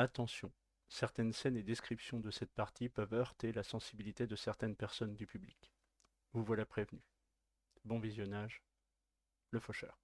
Attention, certaines scènes et descriptions de cette partie peuvent heurter la sensibilité de certaines personnes du public. Vous voilà prévenu. Bon visionnage, le faucheur.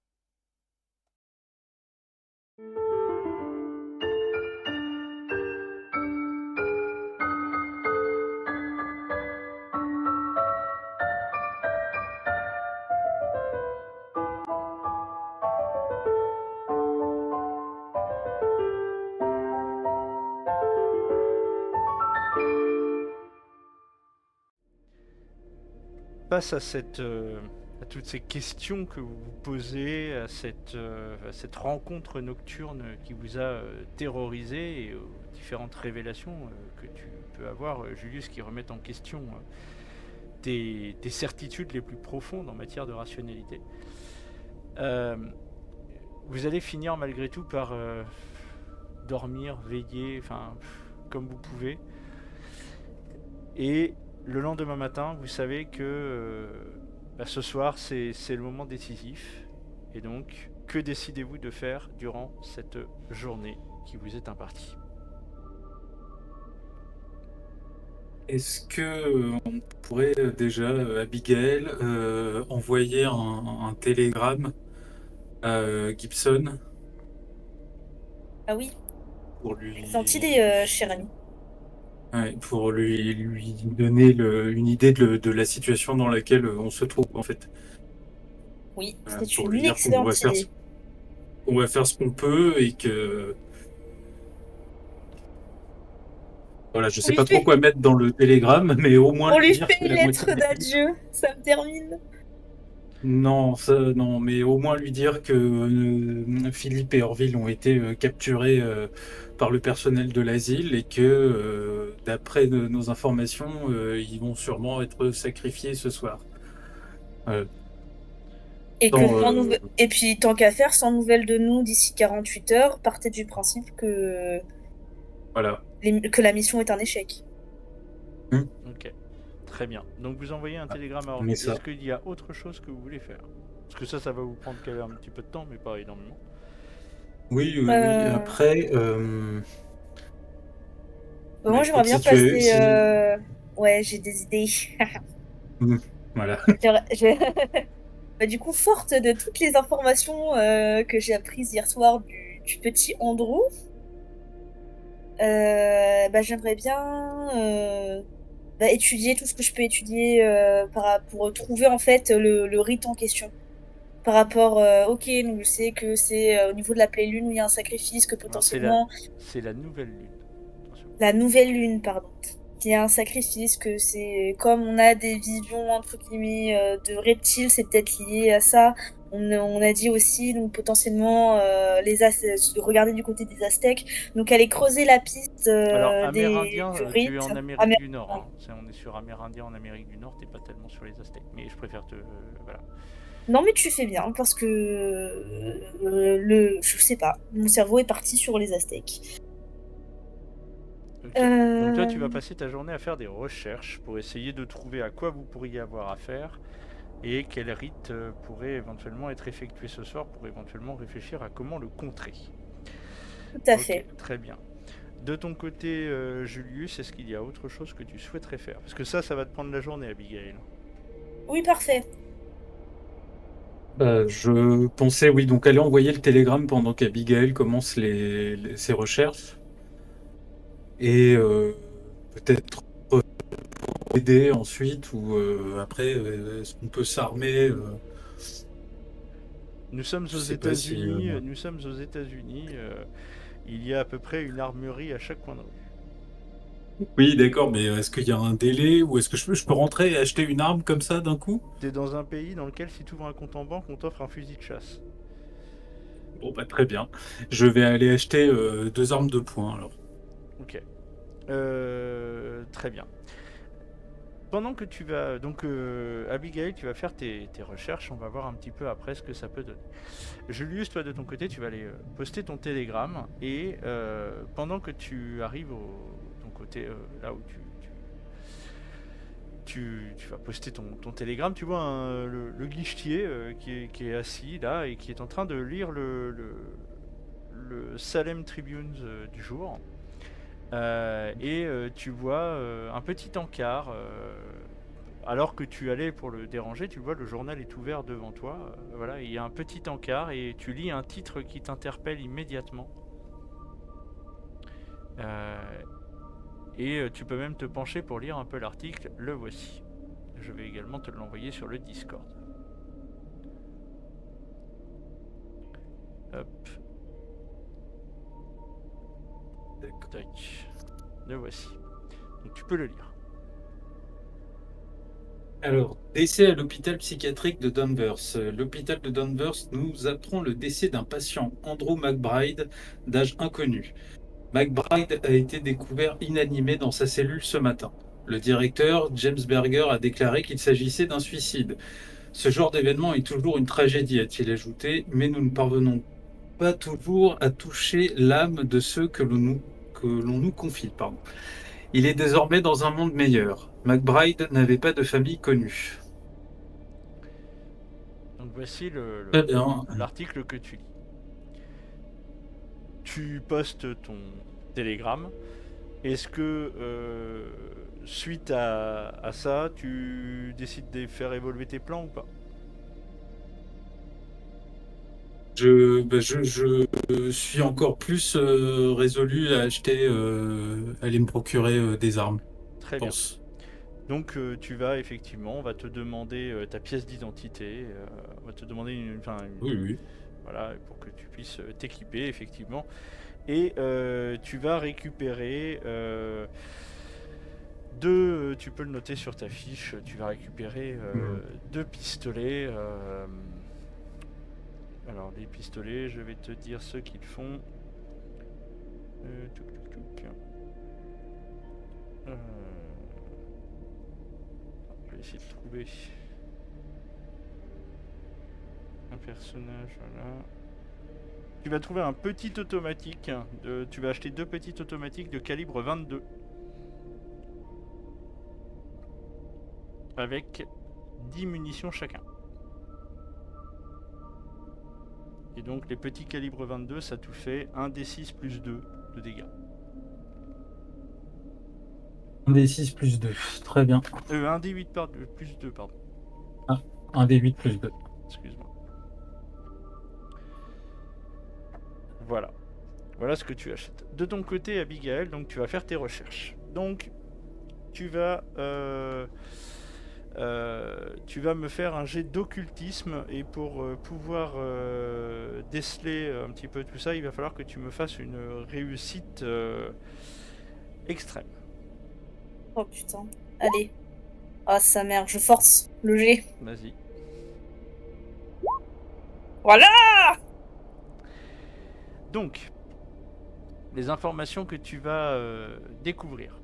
Face à toutes ces questions que vous vous posez, à cette rencontre nocturne qui vous a terrorisé et aux différentes révélations que tu peux avoir, Julius, qui remettent en question tes certitudes les plus profondes en matière de rationalité. Euh, Vous allez finir malgré tout par dormir, veiller, enfin, comme vous pouvez. Et le lendemain matin, vous savez que ce soir, c'est le moment décisif. Et donc, que décidez-vous de faire durant cette journée qui vous est impartie? Est-ce que on pourrait déjà, Abigail, envoyer un télégramme à Gibson Ah oui, pour excellente lui, idée, cher ami. ouais, pour lui donner une idée de la situation dans laquelle on se trouve en fait. Oui, c'est Pour lui une dire qu'on va excellente faire idée. qu'on va faire ce qu'on peut et que voilà, je On sais lui pas trop fait, quoi mettre dans le télégramme, mais au moins on lui lui dire fait que une la moitié lettre des d'adieu, ça me termine. Non, ça, non, mais au moins lui dire que Philippe et Orville ont été capturés par le personnel de l'asile et que, d'après nos informations, ils vont sûrement être sacrifiés ce soir. Euh, Et que tant, et puis tant qu'à faire, sans nouvelles de nous d'ici 48 heures, partez du principe voilà. que la mission est un échec. Hmm. Ok, très bien. Donc vous envoyez un Ah, télégramme à mais Orville. Est-ce ça. qu'il y a autre chose que vous voulez faire? Parce que ça va vous prendre quand même un petit peu de temps, mais pas énormément. Oui, oui, oui. Euh, Après, Moi, j'aimerais écoute, bien si tu es, passer. si, Ouais, j'ai des idées. Hmm. Voilà. J'aimerais- j'ai- Bah, du coup, forte de toutes les informations que j'ai apprises hier soir du petit Andrew, bah, j'aimerais bien étudier tout ce que je peux étudier pour trouver en fait le rite en question. Par rapport, ok, donc je sais que c'est au niveau de la pleine lune où il y a un sacrifice, que Alors potentiellement c'est la nouvelle lune. Attention. la nouvelle lune, pardon, qu'il y a un sacrifice, que c'est comme on a des visions entre guillemets de reptiles, c'est peut-être lié à ça. On a dit aussi donc potentiellement regarder du côté des Aztèques, donc aller creuser la piste Alors, des amérindien, du tu es rite en Amérique du Nord. amérindien. Hein. On est sur amérindien en Amérique du Nord, t'es pas tellement sur les Aztèques. Mais je préfère te. Voilà. Non mais tu fais bien parce que je sais pas, mon cerveau est parti sur les Aztèques. Ok. Donc, toi, tu vas Euh, passer ta journée à faire des recherches pour essayer de trouver à quoi vous pourriez avoir affaire et quel rite pourrait éventuellement être effectué ce soir pour éventuellement réfléchir à comment le contrer. Tout à Ok, fait. très bien. De ton côté, Julius, est-ce qu'il y a autre chose que tu souhaiterais faire? Parce que ça va te prendre la journée, Abigail. Oui, parfait. Je pensais, oui, donc aller envoyer le télégramme pendant qu'Abigail commence ses recherches et peut-être aider ensuite ou après, est-ce qu'on peut s'armer Nous sommes je aux sais pas si. États-Unis. Nous sommes aux États-Unis. Il y a à peu près une armurerie à chaque coin de rue. Oui, d'accord, mais est-ce qu'il y a un délai ou est-ce que je peux rentrer et acheter une arme comme ça d'un coup? T'es dans un pays dans lequel, si tu ouvres un compte en banque, on t'offre un fusil de chasse. Bon, bah très bien. Je vais aller acheter deux armes de poing alors. Ok. Très bien. Pendant que tu vas. Donc, Abigail, tu vas faire tes recherches. On va voir un petit peu après ce que ça peut donner. Julius, toi de ton côté, tu vas aller poster ton télégramme. Et pendant que tu arrives ton côté, là où tu vas poster ton télégramme, tu vois le guichetier qui est assis là et qui est en train de lire le Salem Tribune du jour. Tu vois un petit encart. Alors que tu allais pour le déranger, tu vois le journal est ouvert devant toi. Voilà, il y a un petit encart et tu lis un titre qui t'interpelle immédiatement. Tu peux même te pencher pour lire un peu l'article. Le voici. Je vais également te l'envoyer sur le Discord. Hop. D'accord. Tac. Le voici. Donc tu peux le lire. Alors, décès à l'hôpital psychiatrique de Danvers. L'hôpital de Danvers nous apprend le décès d'un patient, Andrew McBride, d'âge inconnu. McBride a été découvert inanimé dans sa cellule ce matin. Le directeur, James Berger, a déclaré qu'il s'agissait d'un suicide. Ce genre d'événement est toujours une tragédie, a-t-il ajouté, mais nous ne parvenons pas toujours à toucher l'âme de ceux que l'on nous confie. Pardon. Il est désormais dans un monde meilleur. McBride n'avait pas de famille connue. Donc voici Très bien. l'article que tu lis. Tu postes ton télégramme. Est-ce que suite à ça, tu décides de faire évoluer tes plans ou pas? Je suis encore plus résolu à acheter, aller me procurer des armes, je Très bien. pense. Donc tu vas effectivement, on va te demander ta pièce d'identité, on va te demander Oui, oui. voilà, pour que tu puisses t'équiper effectivement. Et tu vas récupérer tu peux le noter sur ta fiche, tu vas récupérer 2 pistolets. Alors les pistolets, je vais te dire ce qu'ils font. Touc, touc, touc. Je vais essayer de trouver un personnage, voilà. Tu vas trouver un petit automatique, tu vas acheter 2 petits automatiques de calibre 22. Avec 10 munitions chacun. Et donc les petits calibres 22, ça tout fait 1 D6 plus 2 de dégâts. 1 des 6 plus 2, très bien. 1 D8 plus 2, pardon. 1 des 8 plus 2. Excuse-moi. Voilà. Voilà ce que tu achètes. De ton côté, Abigail, donc tu vas faire tes recherches. Donc, tu vas me faire un jet d'occultisme et pour pouvoir déceler un petit peu tout ça, il va falloir que tu me fasses une réussite extrême. Oh putain. Allez. Ah, sa mère, je force le G. Vas-y. Voilà! Donc, les informations que tu vas découvrir.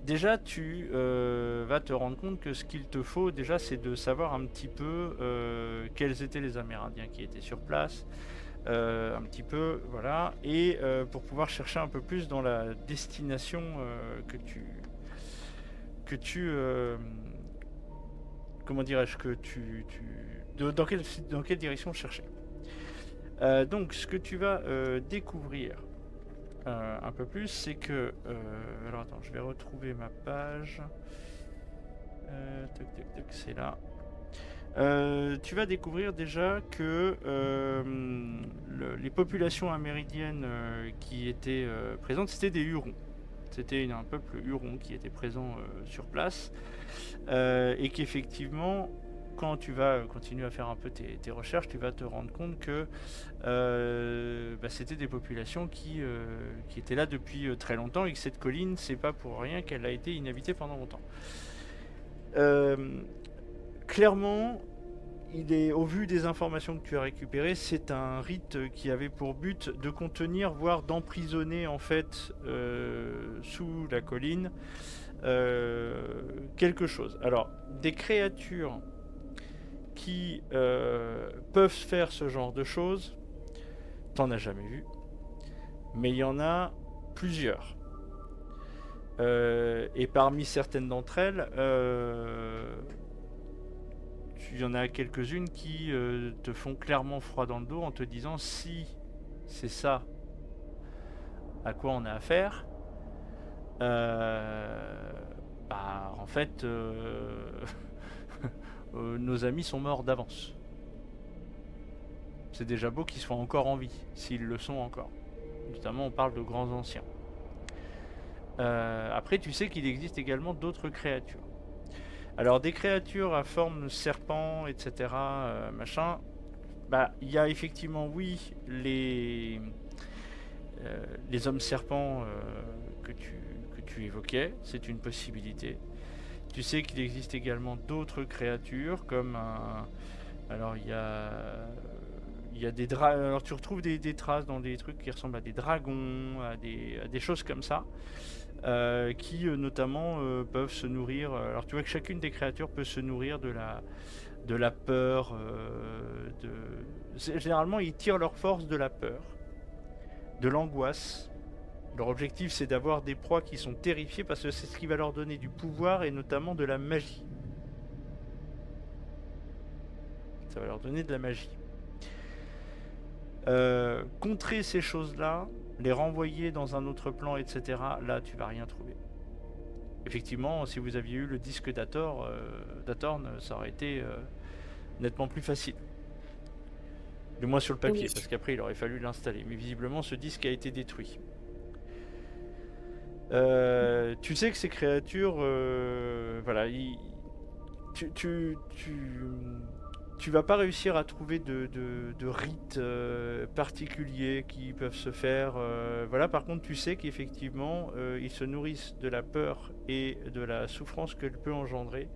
Déjà, tu vas te rendre compte que ce qu'il te faut, déjà, c'est de savoir un petit peu quels étaient les Amérindiens qui étaient sur place, un petit peu, voilà, et pour pouvoir chercher un peu plus dans la destination comment dirais-je, dans quelle direction chercher. Donc, ce que tu vas découvrir un peu plus, c'est que... alors attends, je vais retrouver ma page. C'est là. Tu vas découvrir déjà que les populations amérindiennes qui étaient présentes, c'était des Hurons. C'était un peuple Huron qui était présent sur place. Et qu'effectivement, quand tu vas continuer à faire un peu tes recherches, tu vas te rendre compte que c'était des populations qui étaient là depuis très longtemps et que cette colline, c'est pas pour rien qu'elle a été inhabitée pendant longtemps. Clairement, au vu des informations que tu as récupérées, c'est un rite qui avait pour but de contenir, voire d'emprisonner en fait sous la colline quelque chose. Alors, des créatures qui peuvent faire ce genre de choses, t'en as jamais vu, mais il y en a plusieurs. Et parmi certaines d'entre elles, il y en a quelques-unes qui te font clairement froid dans le dos en te disant si c'est ça à quoi on a affaire, bah, en fait, nos amis sont morts d'avance. C'est déjà beau qu'ils soient encore en vie, s'ils le sont encore. Notamment, on parle de grands anciens. Après, tu sais qu'il existe également d'autres créatures. Alors, des créatures à forme de serpent, etc., machin, bah, il y a effectivement, oui, les hommes serpents que tu évoquais, c'est une possibilité. Tu sais qu'il existe également d'autres créatures, comme un... Alors, il y a des alors tu retrouves des traces dans des trucs qui ressemblent à des dragons, à des choses comme ça, qui notamment peuvent se nourrir. Alors tu vois que chacune des créatures peut se nourrir de la peur. Généralement, ils tirent leur force de la peur, de l'angoisse. Leur objectif, c'est d'avoir des proies qui sont terrifiées parce que c'est ce qui va leur donner du pouvoir et notamment de la magie. Ça va leur donner de la magie. Contrer ces choses-là, les renvoyer dans un autre plan, etc., là, tu vas rien trouver. Effectivement, si vous aviez eu le disque d'Atorn, ça aurait été nettement plus facile. Du moins sur le papier, parce qu'après, il aurait fallu l'installer. Mais visiblement, ce disque a été détruit. Tu sais que ces créatures, voilà, tu vas pas réussir à trouver de rites particuliers qui peuvent se faire. Voilà, par contre, tu sais qu'effectivement, ils se nourrissent de la peur et de la souffrance qu'elle peut engendrer,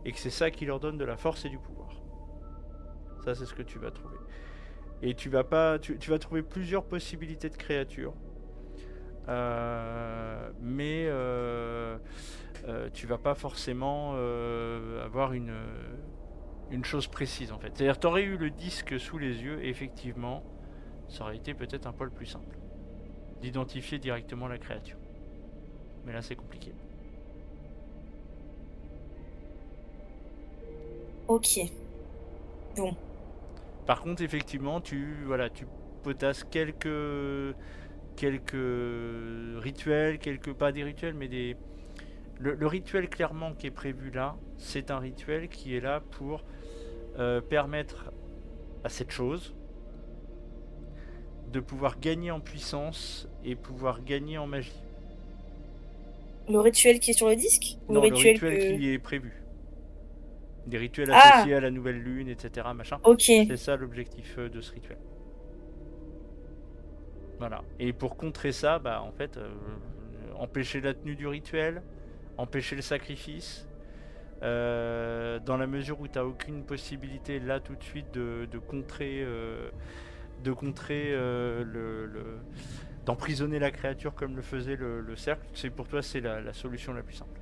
et que c'est ça qui leur donne de la force et du pouvoir. Ça, c'est ce que tu vas trouver. Et tu vas trouver plusieurs possibilités de créatures. Mais tu vas pas forcément avoir une chose précise en fait. C'est-à-dire tu aurais eu le disque sous les yeux et effectivement ça aurait été peut-être un poil plus simple d'identifier directement la créature. Mais là c'est compliqué. Ok. Bon. Par contre effectivement tu potasses quelques rituels, pas des rituels mais le rituel clairement qui est prévu là, c'est un rituel qui est là pour permettre à cette chose de pouvoir gagner en puissance et pouvoir gagner en magie. Le rituel qui est sur le disque? Non, le rituel qui est prévu. Des rituels associés à la nouvelle lune, etc. Machin. Ok. C'est ça l'objectif de ce rituel. Voilà. Et pour contrer ça, bah en fait, empêcher la tenue du rituel, empêcher le sacrifice, dans la mesure où tu n'as aucune possibilité là tout de suite de contrer, d'emprisonner la créature comme le faisait le cercle, pour toi c'est la solution la plus simple.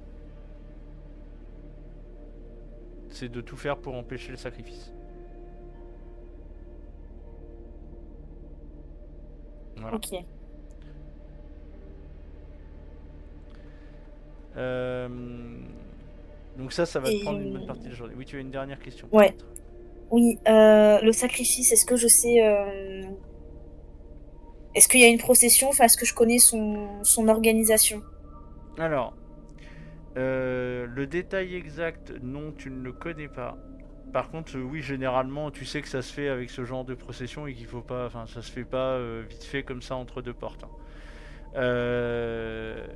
C'est de tout faire pour empêcher le sacrifice. Voilà. Ok. Donc ça va te prendre une bonne partie de la journée. Oui, tu as une dernière question. Ouais. Oui, le sacrifice, est-ce que je sais... Est-ce qu'il y a une procession? Enfin, est-ce que je connais son organisation? Alors, le détail exact, non, tu ne le connais pas. Par contre, oui, généralement, tu sais que ça se fait avec ce genre de procession et qu'il faut pas... Enfin, ça se fait pas vite fait comme ça entre deux portes. Hein.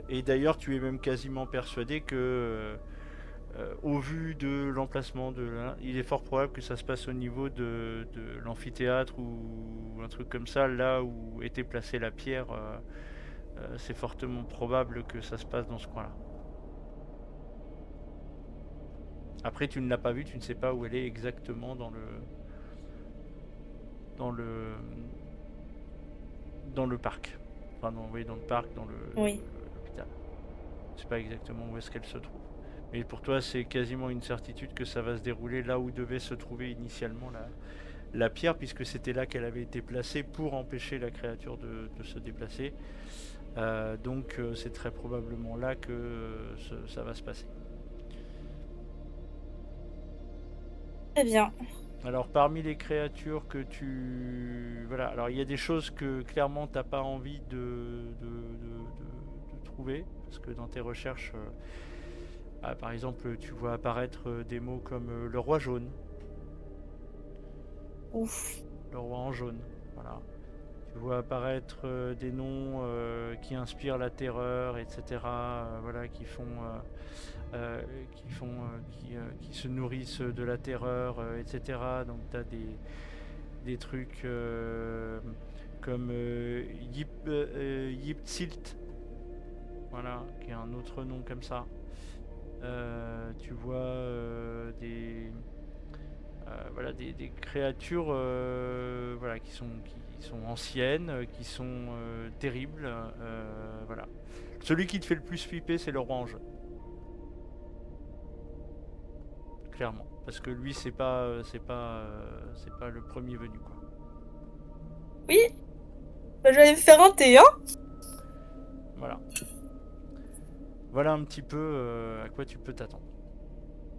Et d'ailleurs, tu es même quasiment persuadé que... au vu de l'emplacement il est fort probable que ça se passe au niveau de l'amphithéâtre ou un truc comme ça, là où était placée la pierre. C'est fortement probable que ça se passe dans ce coin-là. Après, tu ne l'as pas vue, tu ne sais pas où elle est exactement dans le parc. Enfin, dans le parc, dans l'hôpital. Je sais pas exactement où est-ce qu'elle se trouve. Mais pour toi, c'est quasiment une certitude que ça va se dérouler là où devait se trouver initialement la pierre, puisque c'était là qu'elle avait été placée pour empêcher la créature de se déplacer. Donc c'est très probablement là que ça va se passer. Très bien. Alors parmi les créatures que tu... Voilà, alors il y a des choses que clairement t'as pas envie de trouver, parce que dans tes recherches, par exemple, tu vois apparaître des mots comme le roi jaune, Ouf. le roi en jaune, voilà. Tu vois apparaître des noms qui inspirent la terreur, etc. Voilà, qui se nourrissent de la terreur, etc. Donc tu as des trucs comme Yiptsilt, voilà, qui est un autre nom comme ça. Tu vois des créatures voilà, qui sont anciennes, qui sont terribles. Voilà. Celui qui te fait le plus flipper, c'est le roi en jaune. Clairement. Parce que lui, c'est pas le premier venu, quoi. Oui, bah, j'allais me faire un thé, hein. Voilà. Voilà un petit peu à quoi tu peux t'attendre.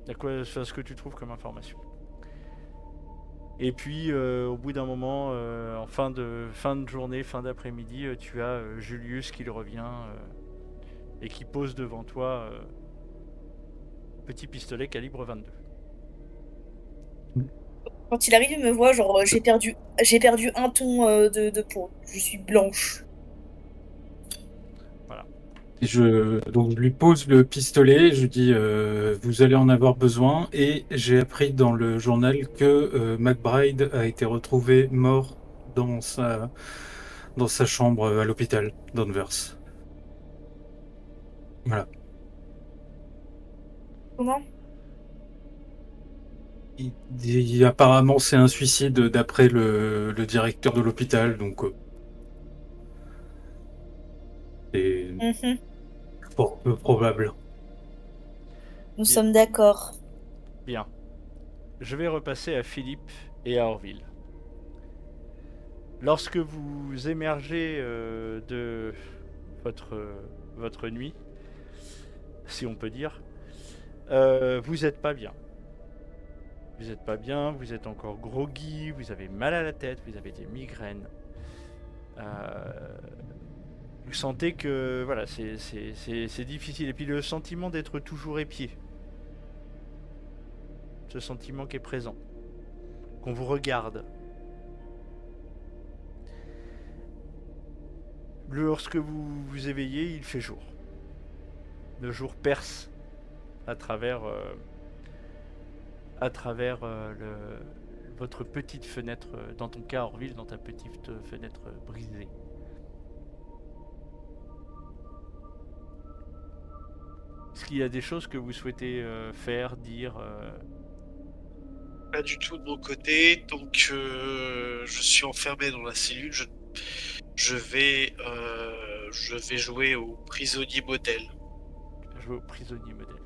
À ce que tu trouves comme information. Et puis, au bout d'un moment, en fin de journée, fin d'après-midi, tu as Julius qui revient et qui pose devant toi petit pistolet calibre 22. Quand il arrive, il me voit, genre, j'ai perdu un ton de peau. Je suis blanche. Voilà. Donc je lui pose le pistolet, je dis vous allez en avoir besoin, et j'ai appris dans le journal que McBride a été retrouvé mort dans sa chambre à l'hôpital d'Anvers. Voilà. Comment? Apparemment c'est un suicide d'après le directeur de l'hôpital, donc c'est Mhm. fort peu probable. Nous Bien. sommes d'accord. Bien. Je vais repasser à Philippe et à Orville. Lorsque vous émergez de votre nuit, si on peut dire, vous n'êtes pas bien. Vous n'êtes pas bien, vous êtes encore groggy, vous avez mal à la tête, vous avez des migraines. Vous sentez que voilà, c'est difficile. Et puis le sentiment d'être toujours épié. Ce sentiment qui est présent. Qu'on vous regarde. Lorsque vous vous éveillez, il fait jour. Le jour perce à travers votre petite fenêtre, dans ton cas Orville, dans ta petite fenêtre brisée. Est-ce qu'il y a des choses que vous souhaitez faire, dire Pas du tout de mon côté, donc je suis enfermé dans la cellule. Je vais jouer au prisonnier modèle. Jouer au prisonnier modèle.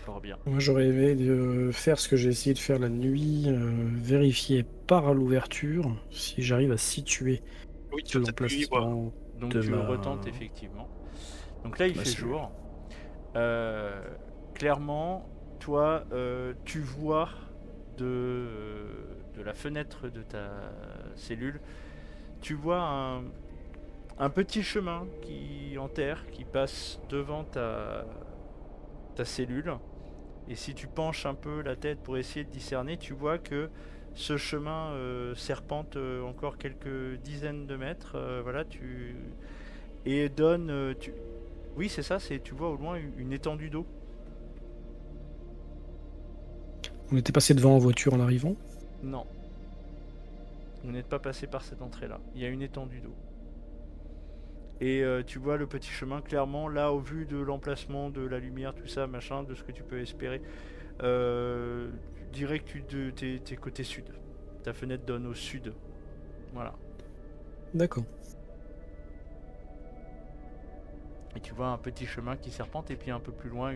Fort bien. Moi, j'aurais aimé faire ce que j'ai essayé de faire la nuit, vérifier par l'ouverture si j'arrive à situer Oui, tout à fait. l'emplacement Donc de tu ma... retentes effectivement. Donc là il ma fait cellule. jour. Clairement, toi, tu vois de la fenêtre de ta cellule, tu vois un petit chemin en terre qui passe devant ta cellule. Et si tu penches un peu la tête pour essayer de discerner, tu vois que ce chemin serpente encore quelques dizaines de mètres. Voilà, et donne. Oui, c'est ça. Tu vois au loin une étendue d'eau. On était passé devant en voiture en arrivant. Non. Vous n'êtes pas passé par cette entrée-là. Il y a une étendue d'eau. Et tu vois le petit chemin clairement là au vu de l'emplacement, de la lumière, tout ça, machin, de ce que tu peux espérer. Je dirais que t'es côté sud. Ta fenêtre donne au sud. Voilà. D'accord. Et tu vois un petit chemin qui serpente et puis un peu plus loin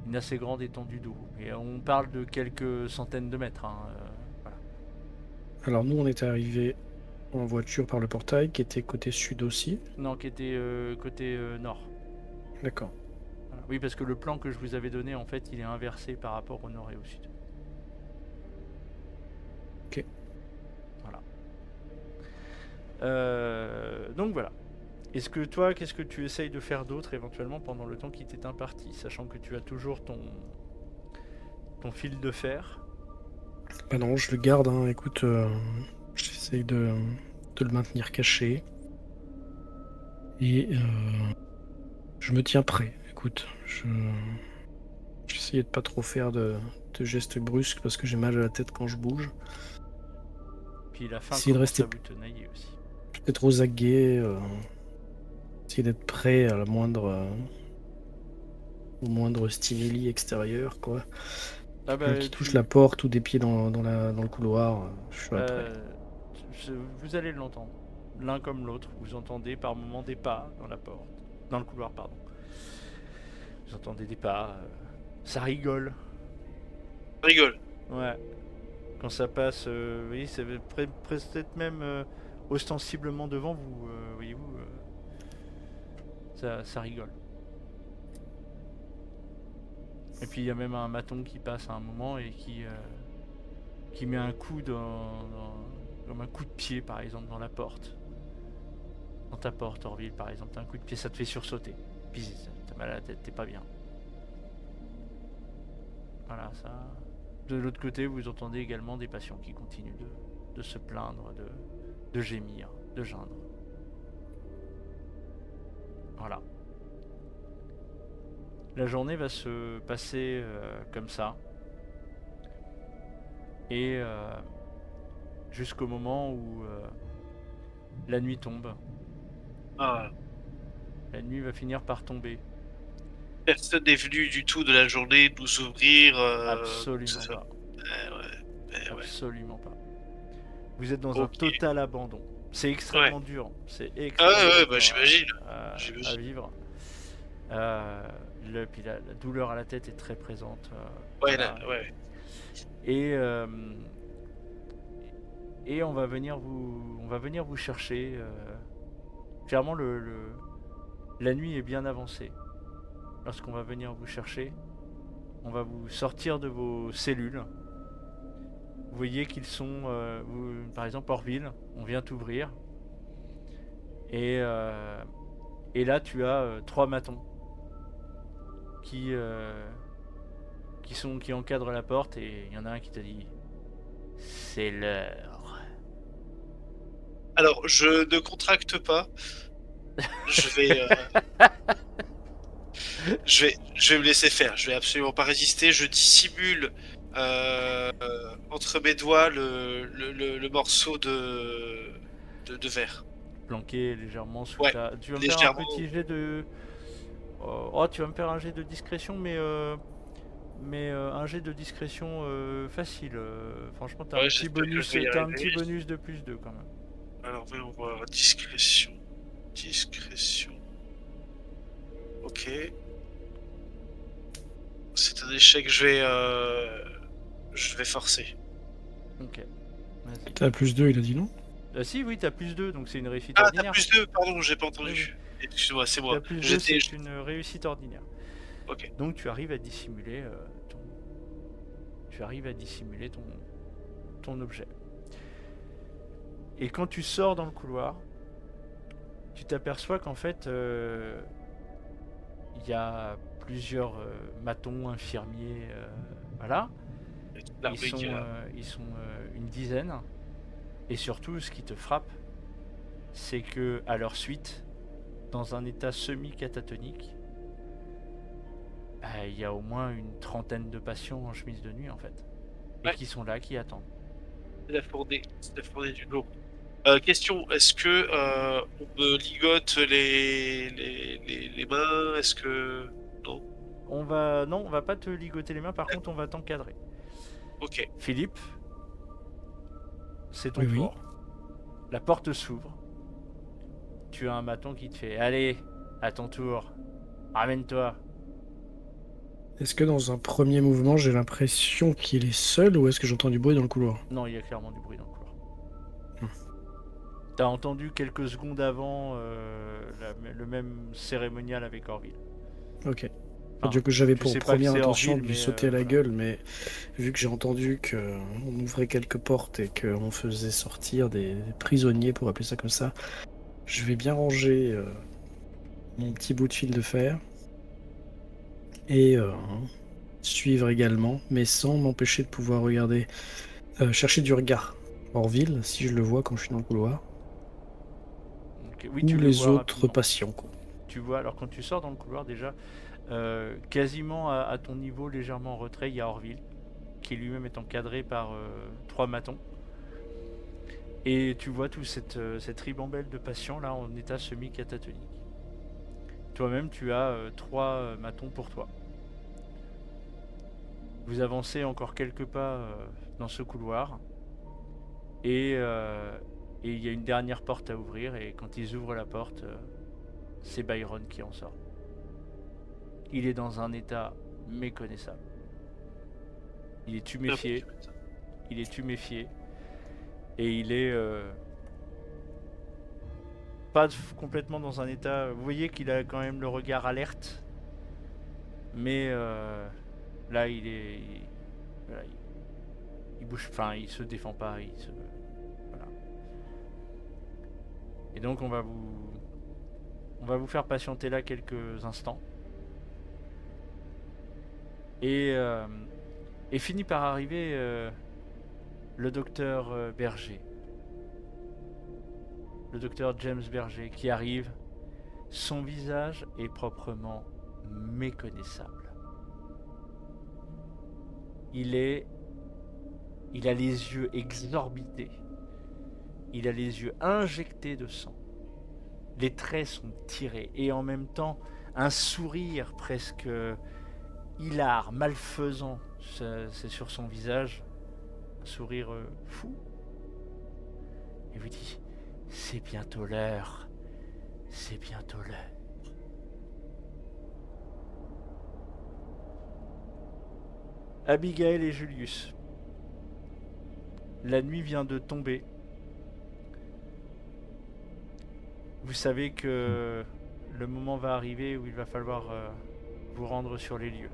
une assez grande étendue d'eau. Et on parle de quelques centaines de mètres. Hein, voilà. Alors nous, on était arrivés en voiture par le portail qui était côté sud aussi. Non, qui était côté nord. D'accord. Voilà. Oui, parce que le plan que je vous avais donné, en fait, il est inversé par rapport au nord et au sud. Ok. Voilà. Donc voilà. Est-ce que toi, qu'est-ce que tu essayes de faire d'autre éventuellement pendant le temps qui t'est imparti, sachant que tu as toujours ton fil de fer? Bah non, je le garde, hein. Écoute, j'essaye de le maintenir caché. Et je me tiens prêt. Écoute, j'essayais de pas trop faire de gestes brusques parce que j'ai mal à la tête quand je bouge. Puis la faim Essayer de commence rester à vous tenailler aussi. peut-être aux aguets. Essayer d'être prêt à la au moindre stimuli extérieur, quoi. Ah Quelqu'un bah, qui touche la porte ou des pieds dans le couloir, je suis prêt. vous allez l'entendre. L'un comme l'autre, vous entendez par moments des pas dans la porte. Dans le couloir, pardon. Vous entendez des pas. Ça rigole. Rigole. Ouais. Quand ça passe, oui, c'est peut-être même ostensiblement devant vous, voyez-vous. Ça rigole. Et puis il y a même un maton qui passe à un moment et qui met un coup comme un coup de pied par exemple dans la porte. Dans ta porte, Orville par exemple, un coup de pied, ça te fait sursauter. Puis t'as mal à la tête, t'es pas bien. Voilà, ça. De l'autre côté, vous entendez également des patients qui continuent de se plaindre, de gémir, de geindre. Voilà. La journée va se passer comme ça. Et jusqu'au moment où la nuit tombe. Ah, La nuit va finir par tomber. personne n'est venu du tout de la journée nous ouvrir. Absolument tout ça. pas. Ouais. Absolument pas. Vous êtes dans un Ok. total abandon. C'est extrêmement dur. C'est Ah extrêmement ouais, dur bah j'imagine. à J'imagine. vivre. Puis la douleur à la tête est très présente. Ouais, Voilà. là, ouais. Et on va venir vous chercher. Clairement, la nuit est bien avancée. Lorsqu'on va venir vous chercher, on va vous sortir de vos cellules. Vous voyez qu'ils sont, par exemple, Orville, on vient t'ouvrir. Et là, tu as 3 matons qui encadrent la porte et il y en a un qui te dit « C'est l'heure ». Alors, je ne contracte pas. Je vais, je vais me laisser faire. Je vais absolument pas résister. Je dissimule entre mes doigts le morceau de verre. Planqué légèrement sous Ouais, ta... Tu vas me légèrement. faire un petit jet de... tu vas me faire un jet de discrétion, mais un jet de discrétion facile. Franchement, t'as Ouais, un petit j'espère que bonus, je vais y t'as un arriver. petit bonus de plus 2 quand même. Alors, voyons voir. Discrétion. Ok. C'est un échec. Je vais forcer. Ok. Vas-y. T'as plus 2, il a dit non? Si, oui, t'as plus 2, donc c'est une réussite Ah, t'as ordinaire. plus 2, pardon, j'ai pas Oui, entendu. Excuse-moi, c'est moi. T'as plus 2, J'étais. c'est une réussite ordinaire. Ok. Donc tu arrives à dissimuler ton objet. Et quand tu sors dans le couloir, tu t'aperçois qu'en fait, il y a plusieurs matons, infirmiers, voilà. L'armée qui est là. Ils sont une dizaine. Et surtout, ce qui te frappe, c'est que à leur suite, dans un état semi-catatonique, il y a au moins une trentaine de patients en chemise de nuit en fait. Et Ouais. qui sont là, qui attendent. C'est la fournée du jour. Question, est-ce que on me ligote les mains? Est-ce que... Non. Non, on va pas te ligoter les mains, par contre on va t'encadrer. Ok. Philippe, c'est ton Oui, oui. tour. La porte s'ouvre. Tu as un maton qui te fait « Allez, à ton tour, ramène-toi ». Est-ce que dans un premier mouvement, j'ai l'impression qu'il est seul ou est-ce que j'entends du bruit dans le couloir? Non, il y a clairement du bruit dans le couloir. Hmm. T'as entendu quelques secondes avant le même cérémonial avec Orville. Ok. Enfin, Du coup, j'avais tu pour sais pas première que c'est intention Orville, de lui mais, sauter à la voilà. gueule, mais vu que j'ai entendu qu'on ouvrait quelques portes et qu'on faisait sortir des prisonniers, pour appeler ça comme ça, Je vais bien ranger mon petit bout de fil de fer et suivre également, mais sans m'empêcher de pouvoir regarder, chercher du regard Orville, si je le vois quand je suis dans le couloir, Donc, oui, ou tu le les vois autres rapidement. patients, quoi. Tu vois, alors quand tu sors dans le couloir déjà, quasiment à ton niveau, légèrement en retrait, il y a Orville, qui lui-même est encadré par 3 matons. Et tu vois toute cette ribambelle de patients là en état semi-catatonique. Toi-même, tu as 3 matons pour toi. Vous avancez encore quelques pas dans ce couloir et il y a une dernière porte à ouvrir et quand ils ouvrent la porte, c'est Byron qui en sort. Il est dans un état méconnaissable. Il est Ah bah, tuméfié, tu m'étonnes. il est tuméfié et il est pas complètement dans un état. Vous voyez qu'il a quand même le regard alerte, mais là voilà, il bouge, enfin il se défend pas, voilà. Et donc on va vous faire patienter là quelques instants et finit par arriver le docteur Berger, le docteur James Berger qui arrive. Son visage est proprement méconnaissable. Il a les yeux exorbités. Il a les yeux injectés de sang. Les traits sont tirés et en même temps un sourire presque hilar, malfaisant, c'est sur son visage, un sourire fou. Il vous dit, c'est bientôt l'heure, c'est bientôt l'heure. Abigail et Julius, la nuit vient de tomber. Vous savez que le moment va arriver où il va falloir vous rendre sur les lieux.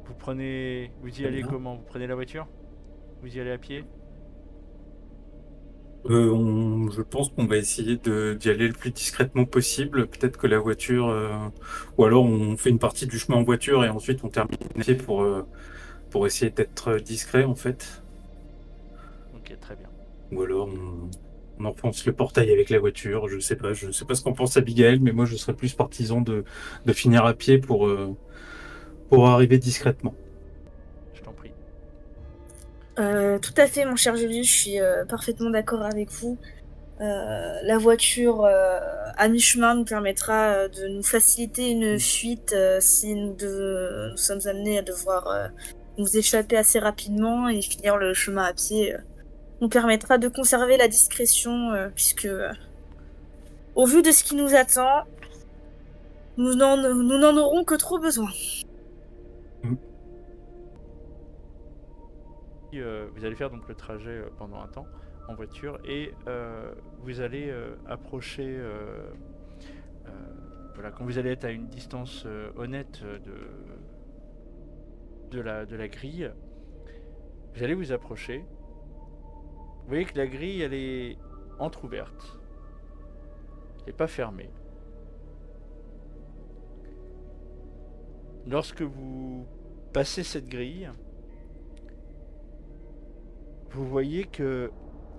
Vous y Très allez bien. comment? Vous prenez la voiture? Vous y allez à pied? Je pense qu'on va essayer d'y aller le plus discrètement possible. Peut-être que la voiture, ou alors on fait une partie du chemin en voiture et ensuite on termine à pied pour essayer d'être discret en fait. Ok, très bien. Ou alors on enfonce le portail avec la voiture. Je sais pas ce qu'en pense Abigail, mais moi je serais plus partisan de finir à pied pour arriver discrètement. Je t'en prie. Tout à fait, mon cher Julius, je suis parfaitement d'accord avec vous. La voiture à mi-chemin nous permettra de nous faciliter une fuite si nous sommes amenés à devoir nous échapper assez rapidement et finir le chemin à pied. Nous permettra de conserver la discrétion puisque, au vu de ce qui nous attend, nous n'en aurons que trop besoin. Vous allez faire donc le trajet pendant un temps en voiture et vous allez approcher. Voilà, quand vous allez être à une distance honnête de la grille, vous allez vous approcher. Vous voyez que la grille, elle est entrouverte. Elle n'est pas fermée. Lorsque vous passez cette grille, vous voyez que,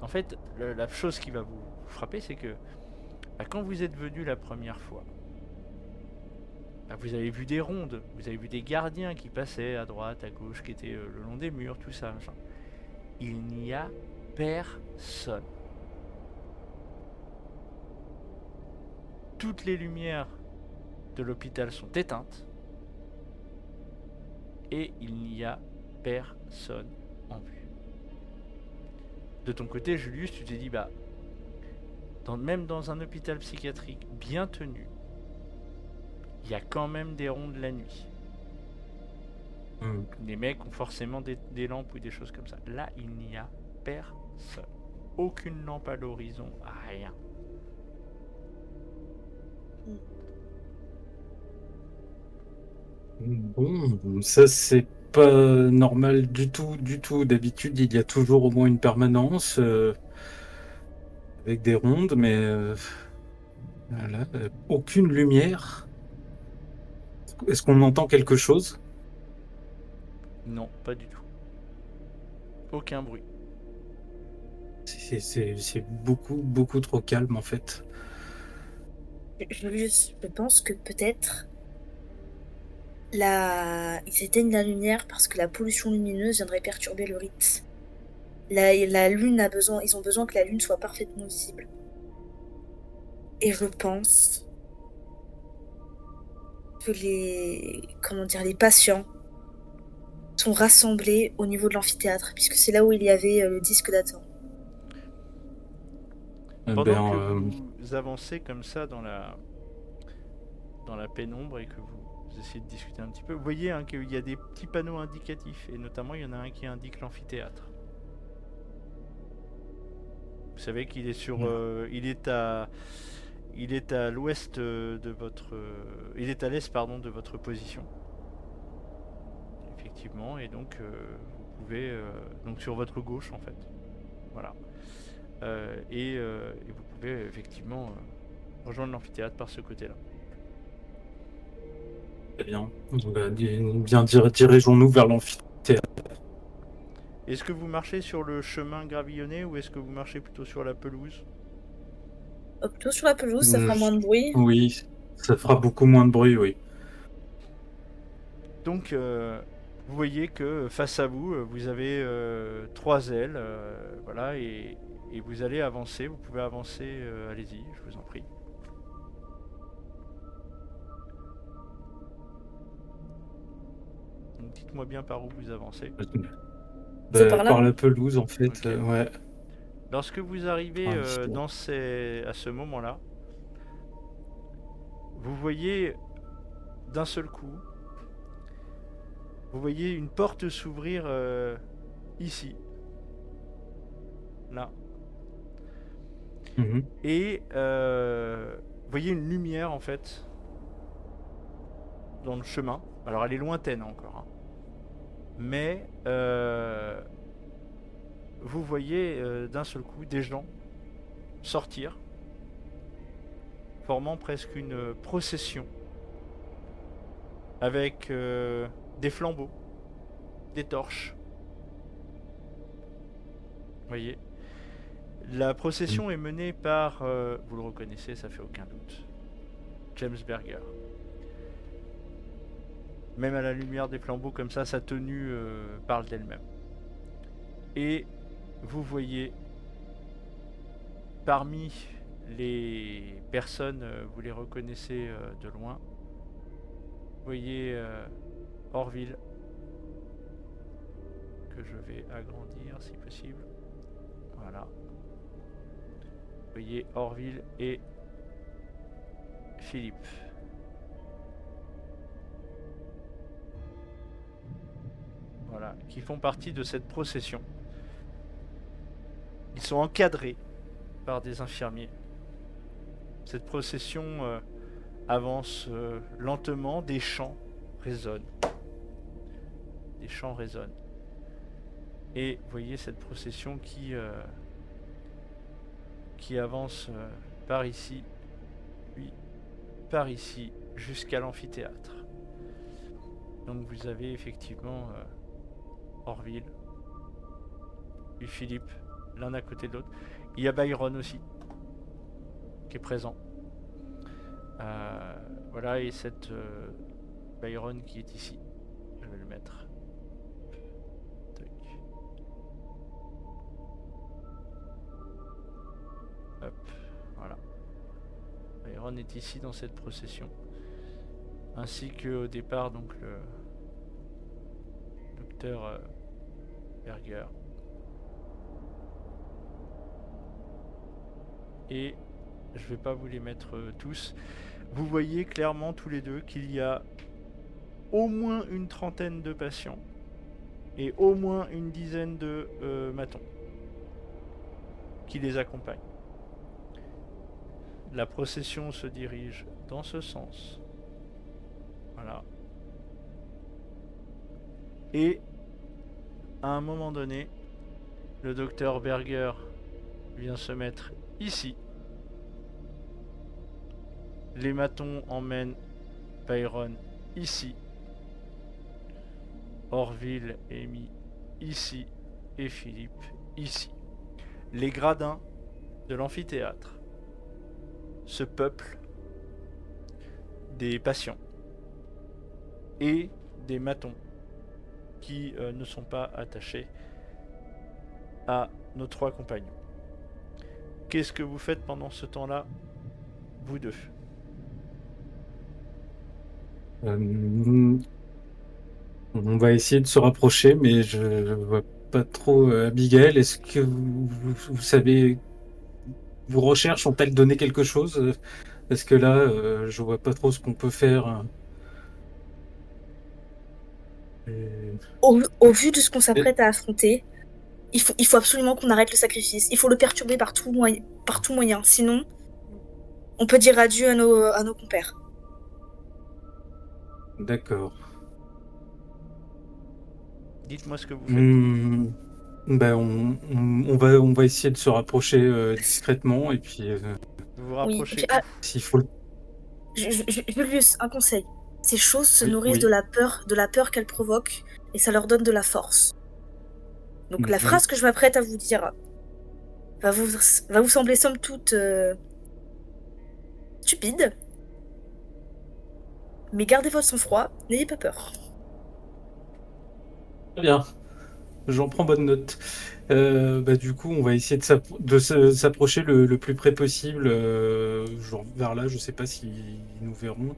en fait, la chose qui va vous frapper, c'est que quand vous êtes venu la première fois, vous avez vu des rondes, vous avez vu des gardiens qui passaient à droite, à gauche, qui étaient le long des murs, tout ça. Machin. Il n'y a personne. Toutes les lumières de l'hôpital sont éteintes et il n'y a personne en vue. De ton côté, Julius, tu t'es dit, même dans un hôpital psychiatrique bien tenu, il y a quand même des rondes la nuit. Les mecs ont forcément des lampes ou des choses comme ça. Là, il n'y a personne. Aucune lampe à l'horizon, rien. Bon, ça c'est pas normal du tout, du tout. D'habitude, il y a toujours au moins une permanence avec des rondes, mais voilà, aucune lumière. Est-ce qu'on entend quelque chose? Non, pas du tout. Aucun bruit. C'est beaucoup, beaucoup trop calme en fait. Je pense que peut-être ils éteignent la lumière parce que la pollution lumineuse viendrait perturber le rite. La lune a besoin, ils ont besoin que la lune soit parfaitement visible. Et je pense que les patients sont rassemblés au niveau de l'amphithéâtre, puisque c'est là où il y avait le disque d'attente. Pendant que Ben, vous avancez comme ça dans la pénombre et que vous essayez de discuter un petit peu, vous voyez qu'il y a des petits panneaux indicatifs, et notamment il y en a un qui indique l'amphithéâtre. Vous savez qu'il est sur, il est à l'ouest de votre, il est à l'est pardon de votre position. Effectivement, et donc vous pouvez donc sur votre gauche en fait, voilà. Et vous pouvez effectivement rejoindre l'amphithéâtre par ce côté-là. très bien. Bien dirigeons-nous vers l'amphithéâtre. Est-ce que vous marchez sur le chemin gravillonné ou est-ce que vous marchez plutôt sur la pelouse? Plutôt sur la pelouse, ça fera moins de bruit. Oui, ça fera beaucoup moins de bruit, oui. Donc vous voyez que face à vous, vous avez 3 ailes, voilà, et vous allez avancer, vous pouvez avancer, allez-y, je vous en prie. Donc dites-moi bien par où vous avancez. C'est par là. Par la pelouse, en fait, Ok. ouais. Lorsque vous arrivez Ah, justement. à ce moment-là, vous voyez d'un seul coup, vous voyez une porte s'ouvrir ici, là, Mhm. et vous voyez une lumière en fait dans le chemin. Alors elle est lointaine encore, hein. Mais vous voyez d'un seul coup des gens sortir, formant presque une procession, avec des flambeaux, des torches. Vous voyez, la procession est menée par, vous le reconnaissez, ça fait aucun doute, James Berger. Même à la lumière des flambeaux comme ça, sa tenue parle d'elle-même. Et vous voyez parmi les personnes, vous les reconnaissez de loin. Vous voyez Orville, que je vais agrandir si possible. Voilà. Vous voyez Orville et Philippe. Voilà, qui font partie de cette procession. Ils sont encadrés par des infirmiers. Cette procession avance lentement, des chants résonnent. Des chants résonnent. Et vous voyez cette procession qui avance par ici, puis par ici, jusqu'à l'amphithéâtre. Donc vous avez effectivement Orville, puis Philippe, l'un à côté de l'autre. Il y a Byron aussi, qui est présent. Voilà, et cette Byron qui est ici. Je vais le mettre. Tac. Hop, voilà. Byron est ici dans cette procession. Ainsi qu'au départ, donc le docteur Berger. Et je vais pas vous les mettre tous. Vous voyez clairement tous les deux qu'il y a au moins une trentaine de patients et au moins une dizaine de matons qui les accompagnent. La procession se dirige dans ce sens. Voilà. Et à un moment donné, le docteur Berger vient se mettre ici. Les matons emmènent Byron ici. Orville est mis ici et Philippe ici. Les gradins de l'amphithéâtre se peuplent des patients et des matons qui ne sont pas attachés à nos 3 compagnons. Qu'est-ce que vous faites pendant ce temps-là, vous deux? On va essayer de se rapprocher, mais je vois pas trop Abigail. Est-ce que vous savez, vos recherches ont-elles donné quelque chose? Parce que là, je vois pas trop ce qu'on peut faire. Au vu de ce qu'on s'apprête à affronter, il faut absolument qu'on arrête le sacrifice. Il faut le perturber par tout moyen. Sinon, on peut dire adieu à nos compères. D'accord. Dites-moi ce que vous faites. Ben on va essayer de se rapprocher discrètement et puis Vous vous Oui, et rapprochez. puis, s'il faut. Julius, un conseil. Ces choses se Oui, nourrissent oui. de la peur qu'elles provoquent, et ça leur donne de la force. Donc la Mhm. phrase que je m'apprête à vous dire va vous sembler somme toute stupide, mais gardez votre sang-froid, n'ayez pas peur. Très bien. J'en prends bonne note. Du coup, on va essayer de s'approcher le plus près possible, genre vers là, je sais pas s'ils nous verront,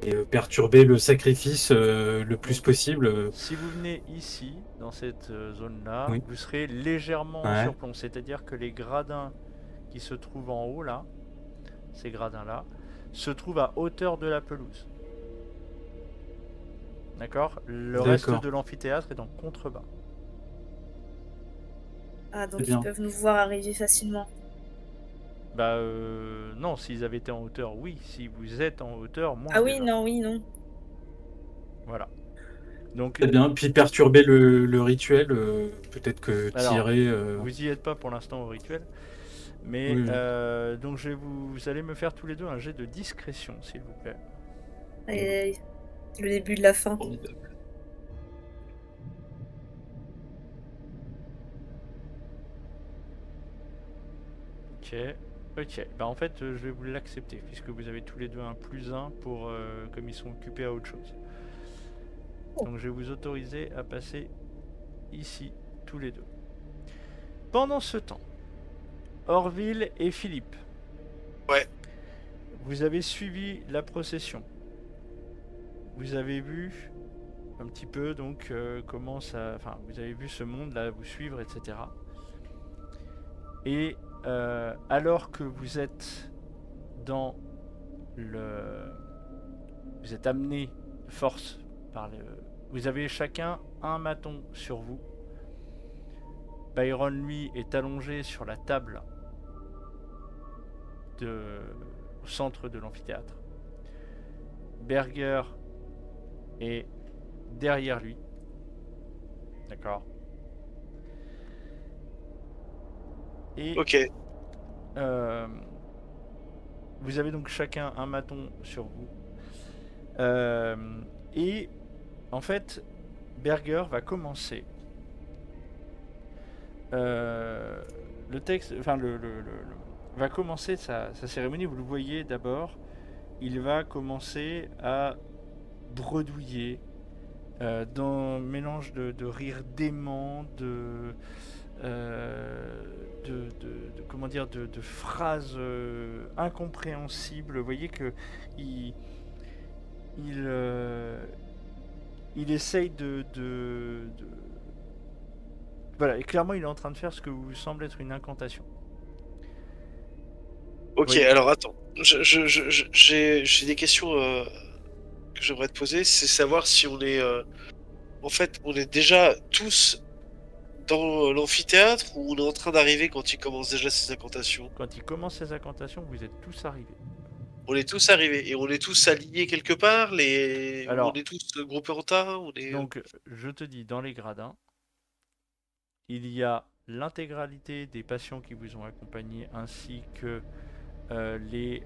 et perturber le sacrifice le plus possible. Si vous venez ici, dans cette zone-là, Oui. vous serez légèrement en Ouais. surplomb. C'est-à-dire que les gradins qui se trouvent en haut, là, ces gradins-là, se trouvent à hauteur de la pelouse. D'accord? Le reste D'accord. de l'amphithéâtre est en contrebas. Ah, donc C'est ils bien. peuvent nous voir arriver facilement. Non, s'ils avaient été en hauteur, oui. Si vous êtes en hauteur, moins. Ah oui, déjà. non. Voilà. Donc, Très bien. Puis perturber le rituel, peut-être que Alors, tirer. vous y êtes pas pour l'instant au rituel. Mais Oui, oui. donc vous allez me faire tous les deux un jet de discrétion, s'il vous plaît. Allez, c'est le début de la fin. Formidable. Ok. Bah en fait, je vais vous l'accepter puisque vous avez tous les deux un +1 pour comme ils sont occupés à autre chose. Oh. Donc je vais vous autoriser à passer ici tous les deux. Pendant ce temps, Orville et Philippe. Ouais. Vous avez suivi la procession. Vous avez vu un petit peu donc comment ça. Enfin, vous avez vu ce monde là vous suivre, etc. Et alors que vous êtes dans le. Vous êtes amené de force par le. Vous avez chacun un maton sur vous. Byron, lui, est allongé sur la table au centre de l'amphithéâtre. Berger est derrière lui. D'accord. Et Ok. vous avez donc chacun un maton sur vous. Et en fait, Berger va commencer le texte, enfin va commencer sa cérémonie. Vous le voyez d'abord, il va commencer à bredouiller d'un mélange de rire dément, comment dire, de phrases incompréhensibles. Vous voyez que il essaye voilà, et clairement il est en train de faire ce que vous semble être une incantation. Ok, Oui. alors attends. J'ai des questions que j'aimerais te poser. C'est savoir si on est. En fait, on est déjà tous dans l'amphithéâtre ou on est en train d'arriver quand il commence déjà ses incantations? Quand il commence ses incantations, vous êtes tous arrivés. On est tous arrivés et on est tous alignés quelque part, Alors, on est tous groupés en tas, on est... donc, je te dis, dans les gradins, il y a l'intégralité des patients qui vous ont accompagné ainsi que les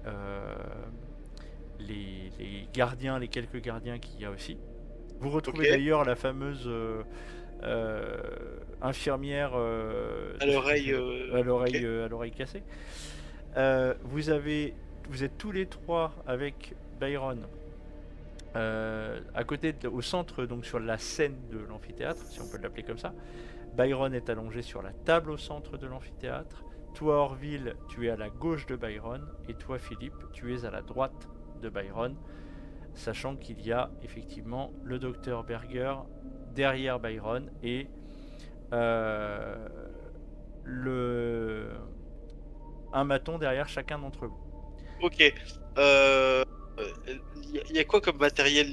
gardiens, les quelques gardiens qu'il y a aussi. Vous retrouvez Ok. d'ailleurs la fameuse infirmière À l'oreille, ok. à l'oreille cassée. Vous êtes tous les trois avec Byron à côté, au centre, donc sur la scène de l'amphithéâtre, si on peut l'appeler comme ça. Byron est allongé sur la table au centre de l'amphithéâtre. Toi, Orville, tu es à la gauche de Byron. Et toi, Philippe, tu es à la droite de Byron. Sachant qu'il y a effectivement le docteur Berger derrière Byron et un maton derrière chacun d'entre vous. Ok. Il y a quoi comme matériel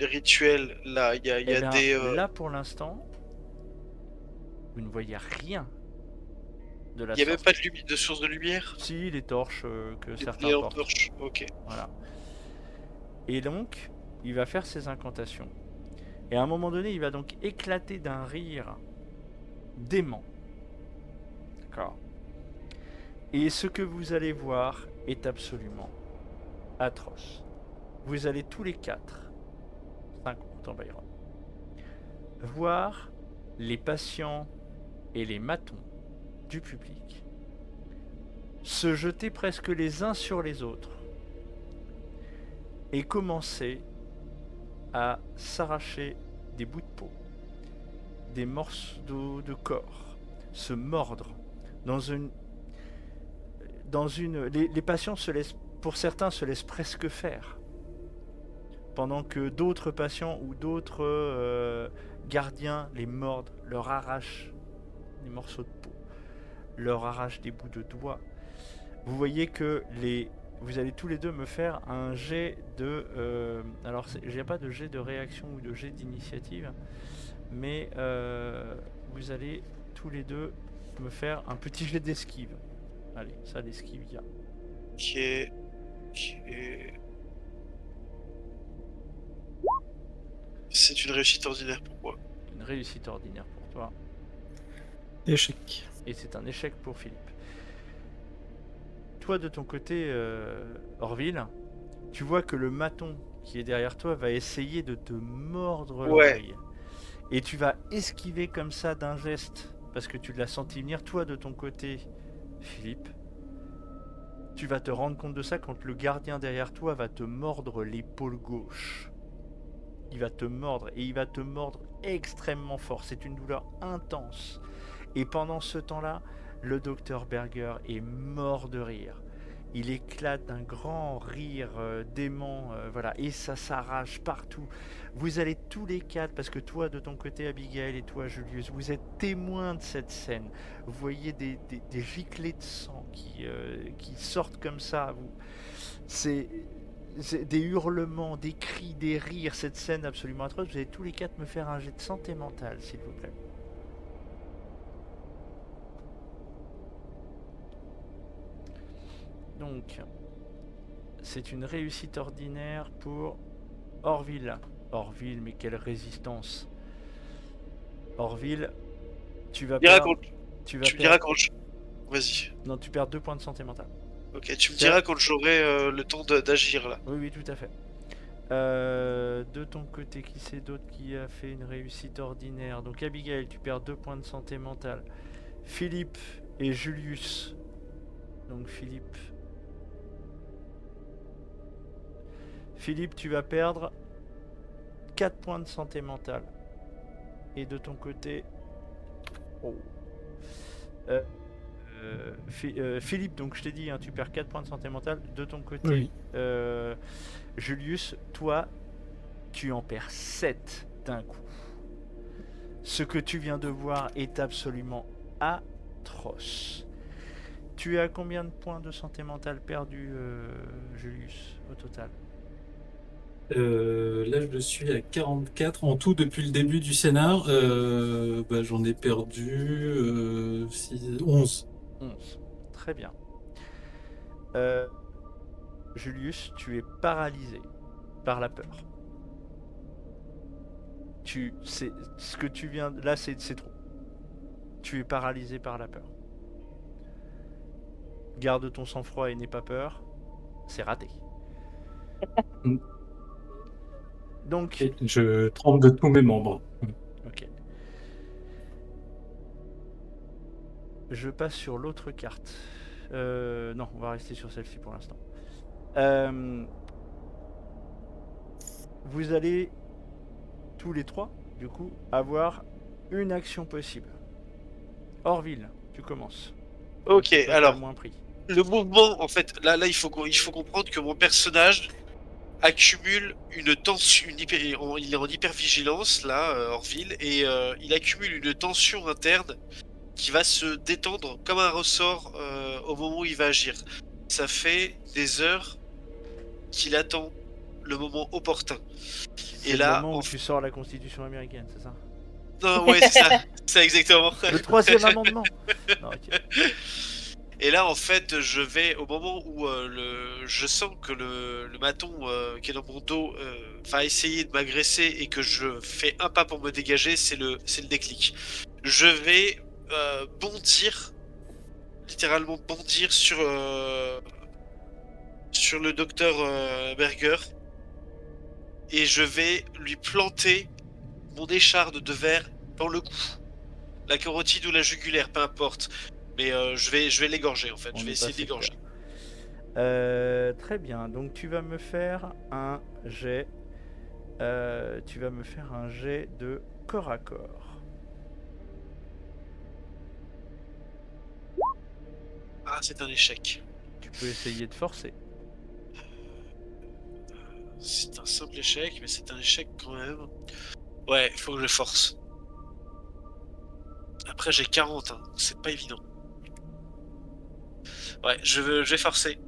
rituel là? Il y a Eh bien, des... là pour l'instant, vous ne voyez rien de la Il y a même sorte. pas de source de lumière? Si, les torches que Les certains lampes portent. torches, ok. Voilà. Et donc, il va faire ses incantations. Et à un moment donné, il va donc éclater d'un rire dément. D'accord. Et ce que vous allez voir est absolument atroce. Vous allez tous les quatre, 5 en Byron, voir les patients et les matons du public se jeter presque les uns sur les autres et commencer à s'arracher des bouts de peau, des morceaux de corps, se mordre les patients se laissent, pour certains, se laissent presque faire, pendant que d'autres patients ou d'autres gardiens les mordent, leur arrachent des morceaux de peau, leur arrachent des bouts de doigts. Vous voyez que vous allez tous les deux me faire un jet de... alors, j'ai pas de jet de réaction ou de jet d'initiative, mais vous allez tous les deux me faire un petit jet d'esquive. Allez, ça, l'esquive, il y a. Ok. C'est une réussite ordinaire pour moi. Une réussite ordinaire pour toi. Échec. Et c'est un échec pour Philippe. Toi, de ton côté, Orville, tu vois que le maton qui est derrière toi va essayer de te mordre l'oreille. Et tu vas esquiver comme ça d'un geste, parce que tu l'as senti venir. Toi, de ton côté, Philippe, tu vas te rendre compte de ça quand le gardien derrière toi va te mordre l'épaule gauche. Il va te mordre, et il va te mordre extrêmement fort. C'est une douleur intense. Et pendant ce temps-là, le docteur Berger est mort de rire. Il éclate d'un grand rire dément, voilà, et ça s'arrache partout. Vous allez tous les quatre, parce que toi de ton côté Abigail et toi Julius, vous êtes témoins de cette scène. Vous voyez des giclées de sang qui sortent comme ça. C'est des hurlements, des cris, des rires, cette scène absolument atroce. Vous allez tous les quatre me faire un jet de santé mentale, s'il vous plaît. Donc, c'est une réussite ordinaire pour Orville. Orville, mais quelle résistance. Orville, tu vas perdre... Tu me diras quand je... Vas-y. Non, tu perds 2 points de santé mentale. Ok, tu me diras quand j'aurai le temps d'agir là. Oui, oui, tout à fait. De ton côté, qui c'est d'autre qui a fait une réussite ordinaire? Donc Abigail, tu perds 2 points de santé mentale. Philippe et Julius. Donc Philippe, tu vas perdre 4 points de santé mentale. Et de ton côté... Oh. Philippe, donc je t'ai dit, hein, tu perds 4 points de santé mentale. De ton côté, Oui. Julius, toi, tu en perds 7 d'un coup. Ce que tu viens de voir est absolument atroce. Tu es à combien de points de santé mentale perdus, Julius, au total? Là, je suis à 44 en tout depuis le début du scénar. J'en ai perdu 11. 11. Très bien. Julius, tu es paralysé par la peur. C'est ce que tu viens là, c'est trop. Tu es paralysé par la peur. Garde ton sang-froid et n'aie pas peur. C'est raté. Mm. Donc, Et je tremble de tous mes membres. ok. Je passe sur l'autre carte. Non, on va rester sur celle-ci pour l'instant. Vous allez tous les trois, du coup, avoir une action possible. Orville, tu commences. Ok, Toi, t'as alors, le moins pris. le mouvement, en fait, là il faut comprendre que mon personnage accumule une tension, il est en hypervigilance, là, Orville, et il accumule une tension interne qui va se détendre comme un ressort au moment où il va agir. Ça fait des heures qu'il attend le moment opportun. C'est Et le là, moment où tu sors la Constitution américaine, c'est ça? non, ouais, c'est ça, c'est exactement. Le troisième amendement. Non, ok. Et là, en fait, je vais au moment où je sens que le maton qui est dans mon dos va essayer de m'agresser et que je fais un pas pour me dégager, c'est le déclic. Je vais bondir, littéralement bondir sur le docteur Berger et je vais lui planter mon écharde de verre dans le cou, la carotide ou la jugulaire, peu importe. Mais je vais l'égorger en fait. On Je vais est essayer passé d'égorger. Très bien. Donc tu vas me faire un jet. Tu vas me faire un jet de corps à corps. Ah, c'est un échec. Tu peux essayer de forcer. C'est un simple échec, mais c'est un échec quand même. Ouais, il faut que je force. Après, j'ai 40, hein, donc c'est pas évident. Ouais, je vais forcer.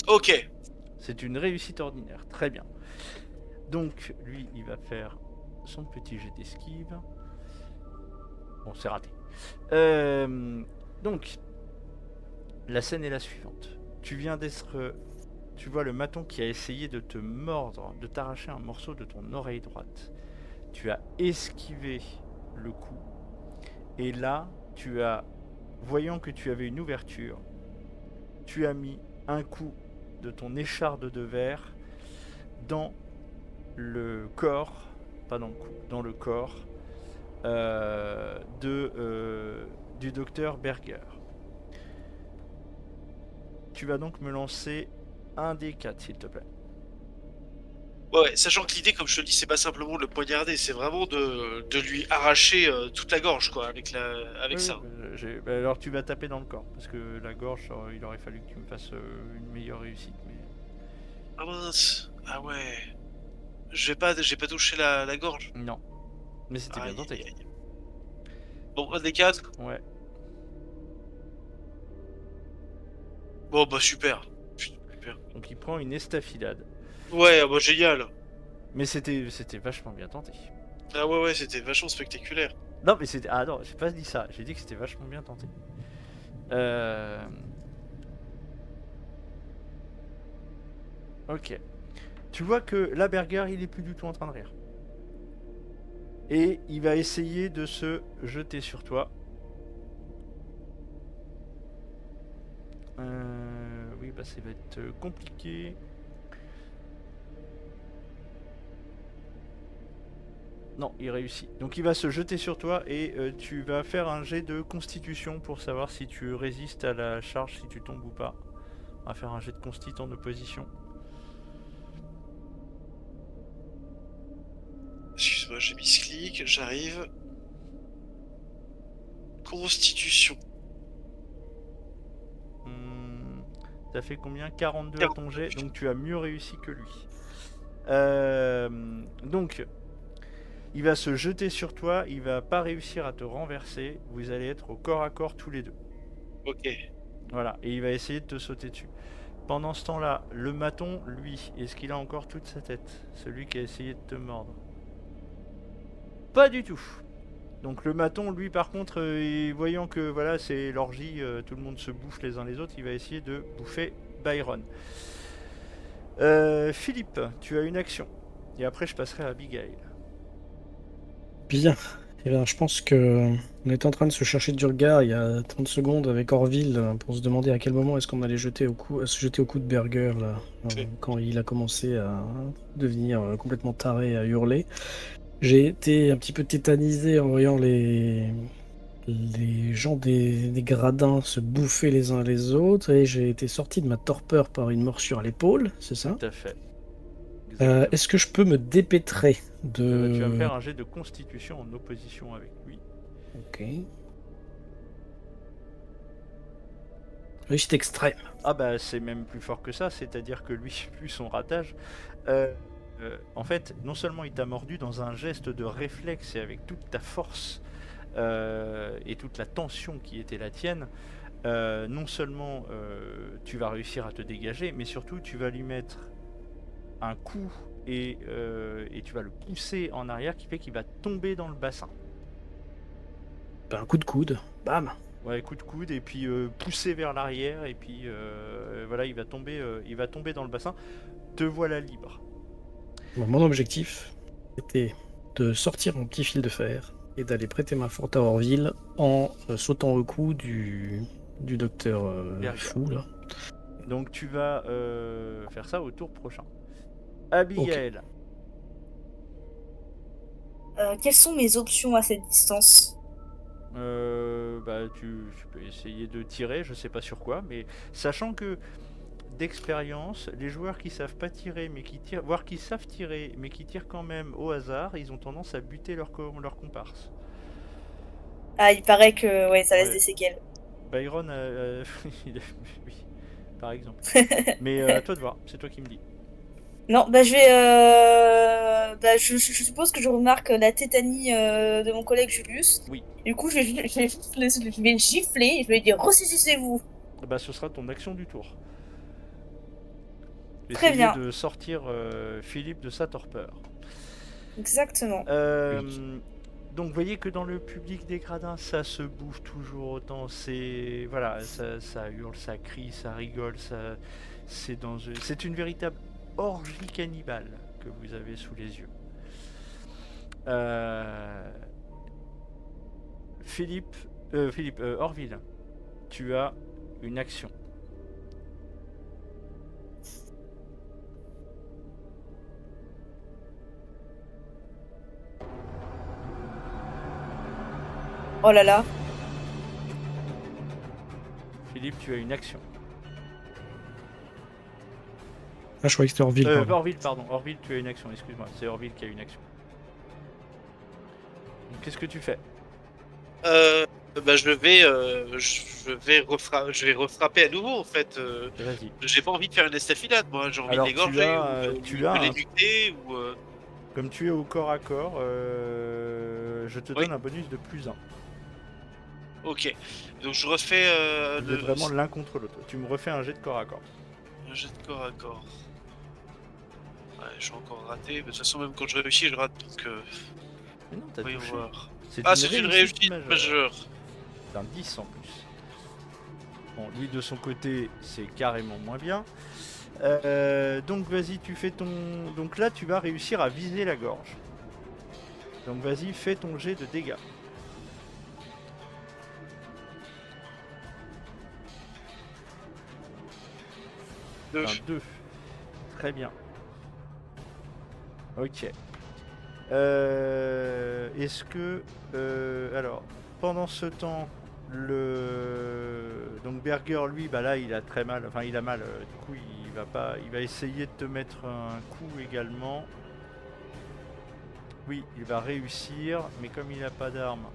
Ok. C'est une réussite ordinaire. Très bien. Donc lui, il va faire son petit jet d'esquive. Bon, c'est raté. Donc, la scène est la suivante. Tu viens d'être... Tu vois le maton qui a essayé de te mordre, de t'arracher un morceau de ton oreille droite. Tu as esquivé le coup. Et là, tu as... Voyant que tu avais une ouverture, tu as mis un coup de ton écharde de verre dans le corps, pas dans le cou, dans le corps du docteur Berger. Tu vas donc me lancer un des 4 s'il te plaît. Ouais, sachant que l'idée, comme je te dis, c'est pas simplement de le poignarder, c'est vraiment de lui arracher toute la gorge, quoi, avec ça. Alors tu vas taper dans le corps, parce que la gorge, il aurait fallu que tu me fasses une meilleure réussite. Mais... Ah mince. Ah ouais. J'ai pas touché la gorge. Non. Mais c'était bien Aïe, tenté. aïe, aïe. Bon, un des 4. Ouais. Bon, bah super. Super. Donc il prend une estafilade. Ouais, bah génial. Mais c'était vachement bien tenté. Ah ouais, c'était vachement spectaculaire. Non, mais c'était... Ah non, j'ai pas dit ça. J'ai dit que c'était vachement bien tenté. Ok. Tu vois que la Berger, il est plus du tout en train de rire. Et il va essayer de se jeter sur toi. Oui, bah ça va être compliqué. Non, il réussit. Donc il va se jeter sur toi et tu vas faire un jet de constitution pour savoir si tu résistes à la charge, si tu tombes ou pas. On va faire un jet de consti en opposition. Excuse-moi, j'ai mis ce clic, j'arrive. Constitution. T'as fait combien? 42 à ton jet, donc tu as mieux réussi que lui. Donc, il va se jeter sur toi, il va pas réussir à te renverser, vous allez être au corps à corps tous les deux. Ok. Voilà, et il va essayer de te sauter dessus. Pendant ce temps-là, le maton, lui, est-ce qu'il a encore toute sa tête? Celui qui a essayé de te mordre? Pas du tout. Donc le maton, lui, par contre, voyant que voilà, c'est l'orgie, tout le monde se bouffe les uns les autres, il va essayer de bouffer Byron. Philippe, tu as une action. Et après, je passerai à Abigail. Bien. Eh bien, je pense que on était en train de se chercher du regard il y a 30 secondes avec Orville pour se demander à quel moment est-ce qu'on allait se jeter au cou de Berger là, Oui. quand il a commencé à devenir complètement taré, à hurler. J'ai été un petit peu tétanisé en voyant les gens des gradins se bouffer les uns les autres et j'ai été sorti de ma torpeur par une morsure à l'épaule, c'est ça? Tout à fait. Exactement. Est-ce que je peux me dépêtrer Tu vas me de... faire un jet de constitution en opposition avec lui. Ok. Réussite extrême. Ah bah c'est même plus fort que ça, c'est-à-dire que lui, vu son ratage, en fait, non seulement il t'a mordu dans un geste de réflexe et avec toute ta force et toute la tension qui était la tienne, non seulement tu vas réussir à te dégager, mais surtout tu vas lui mettre un coup et tu vas le pousser en arrière qui fait qu'il va tomber dans le bassin. Un coup de coude. Bam. Ouais, coup de coude et puis pousser vers l'arrière et puis voilà, il va tomber dans le bassin. Te voilà libre. Bon, mon objectif était de sortir mon petit fil de fer et d'aller prêter main forte à Orville en sautant au cou du docteur Berger. fou là. Donc tu vas faire ça au tour prochain. Abigail. Quelles sont mes options à cette distance? Bah tu peux essayer de tirer, je sais pas sur quoi, mais sachant que d'expérience, les joueurs qui savent pas tirer mais qui tirent, voire qui savent tirer mais qui tirent quand même au hasard, ils ont tendance à buter leur comparse. Ah, il paraît que ouais, ça laisse Ouais. des séquelles. Byron, oui, par exemple. Mais à toi de voir, c'est toi qui me dis. Non, bah je vais. Je suppose que je remarque la tétanie de mon collègue Julius. Oui. Du coup, je vais juste je vais le gifler et je vais lui dire ressaisissez-vous. Bah ce sera ton action du tour. Très Essayer bien. de sortir Philippe de sa torpeur. Exactement. Donc vous voyez que dans le public des gradins, ça se bouffe toujours autant. C'est voilà, ça hurle, ça crie, ça rigole, c'est une véritable orgie cannibale que vous avez sous les yeux. Philippe, Orville, tu as une action. Oh là là. Philippe, tu as une action. Ah, je croyais que c'était Orville. Pardon. Orville, pardon. Orville, tu as une action, excuse-moi. C'est Orville qui a une action. Donc, qu'est-ce que tu fais? Bah je vais refrapper à nouveau en fait. Vas-y. J'ai pas envie de faire une estafilade moi, j'ai envie Alors, de l'égorger tu as de un- l'éduquer ou Comme tu es au corps à corps, je te Oui. donne un bonus de +1. Ok. Donc je refais Vous êtes vraiment l'un contre l'autre. Tu me refais un jet de corps à corps. un jet de corps à corps. Ouais, je vais encore rater. Mais de toute façon, même quand je réussis, je rate. Donc, Mais non, t'as voyons touché. voir. C'est Ah, c'est une réussite majeure. C'est un 10 en plus. Bon, lui de son côté, c'est carrément moins bien. Donc vas-y, tu fais ton... Donc là, tu vas réussir à viser la gorge. Donc vas-y, fais ton jet de dégâts. Deux. Un 2. Très bien. Ok. Est-ce que... alors, pendant ce temps, donc Berger, lui, bah là, il a très mal. Enfin, il a mal. Du coup, il va essayer de te mettre un coup également. Oui, il va réussir, mais comme il n'a pas d'arme.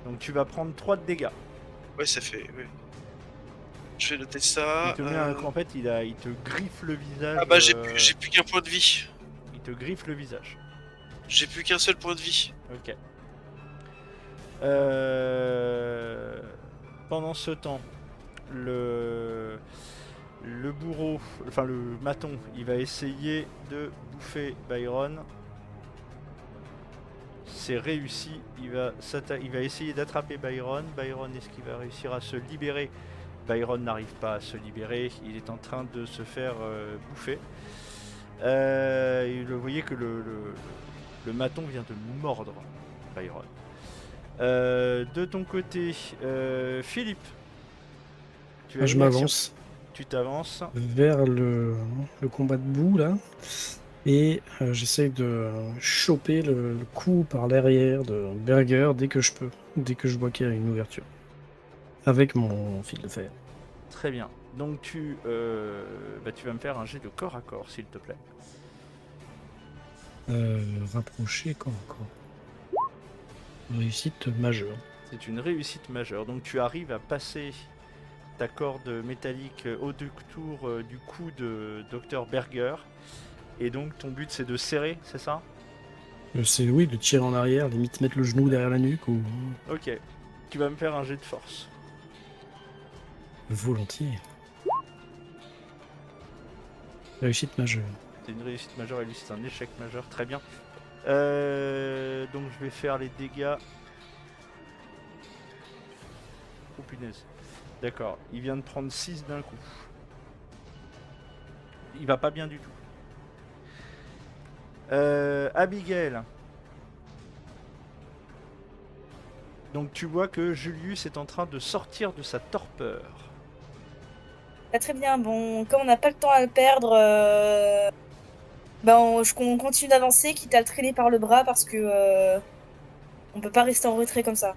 Donc tu vas prendre 3 de dégâts. Ouais, ça fait. Ouais. Je vais noter ça. Il te met en fait, il te griffe le visage. Ah bah j'ai plus qu'un point de vie. Il te griffe le visage. J'ai plus qu'un seul point de vie. Ok. Pendant ce temps, le bourreau, enfin le maton, il va essayer de bouffer Byron. c'est réussi. Il va essayer d'attraper Byron. Byron, est-ce qu'il va réussir à se libérer? Byron n'arrive pas à se libérer. Il est en train de se faire bouffer. Et vous voyez que le maton vient de mordre Byron. De ton côté, Philippe, tu as Je une action. m'avance Tu t'avances. vers le combat de boue là. Et j'essaye de choper le coup par l'arrière de Berger dès que je peux. Dès que je vois qu'il y a une ouverture. Avec mon fil de fer. Très bien. Donc tu vas me faire un jet de corps à corps, s'il te plaît. Rapproché encore. Réussite majeure. C'est une réussite majeure. Donc tu arrives à passer ta corde métallique autour du cou de Dr Berger. Et donc ton but c'est de serrer, c'est ça? C'est oui, de tirer en arrière, limite mettre le genou derrière la nuque ou... Ok. Tu vas me faire un jet de force. Volontiers. Réussite majeure. C'est une réussite majeure et lui c'est un échec majeur. Très bien. Donc je vais faire les dégâts. Oh punaise. D'accord. Il vient de prendre 6 d'un coup. Il va pas bien du tout. Abigail. Donc tu vois que Julius est en train de sortir de sa torpeur. Bah, très bien, bon, comme on n'a pas le temps à le perdre, on continue d'avancer, quitte à le traîner par le bras parce que on peut pas rester en retrait comme ça.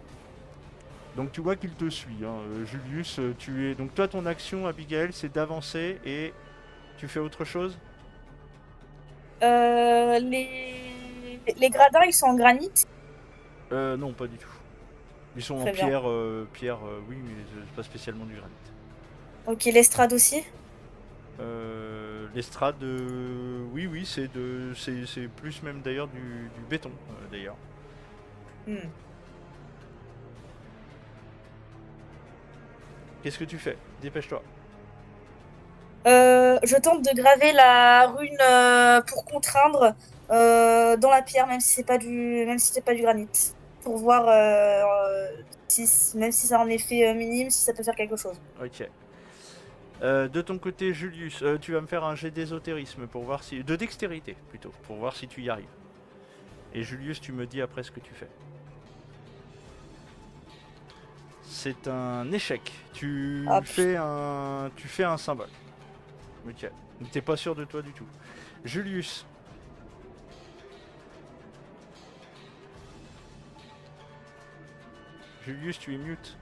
Donc tu vois qu'il te suit, hein. Julius, tu es. Donc toi ton action, Abigail, c'est d'avancer et tu fais autre chose? Les gradins, ils sont en granit. Non, pas du tout. Ils sont Très en bien. pierre, oui, mais c'est pas spécialement du granit. Ok, l'estrade aussi. L'estrade, oui, c'est plus même d'ailleurs du béton, d'ailleurs. Hmm. Qu'est-ce que tu fais? Dépêche-toi. Je tente de graver la rune pour contraindre dans la pierre, même si c'est pas du granit, pour voir même si ça a un effet minime, si ça peut faire quelque chose. Ok. De ton côté, Julius, tu vas me faire un jet d'ésotérisme pour voir si. De dextérité plutôt, pour voir si tu y arrives. Et Julius, tu me dis après ce que tu fais. C'est un échec. Tu Hop. fais un symbole. Ok. Donc t'es pas sûr de toi du tout. Julius. Julius, tu es mute.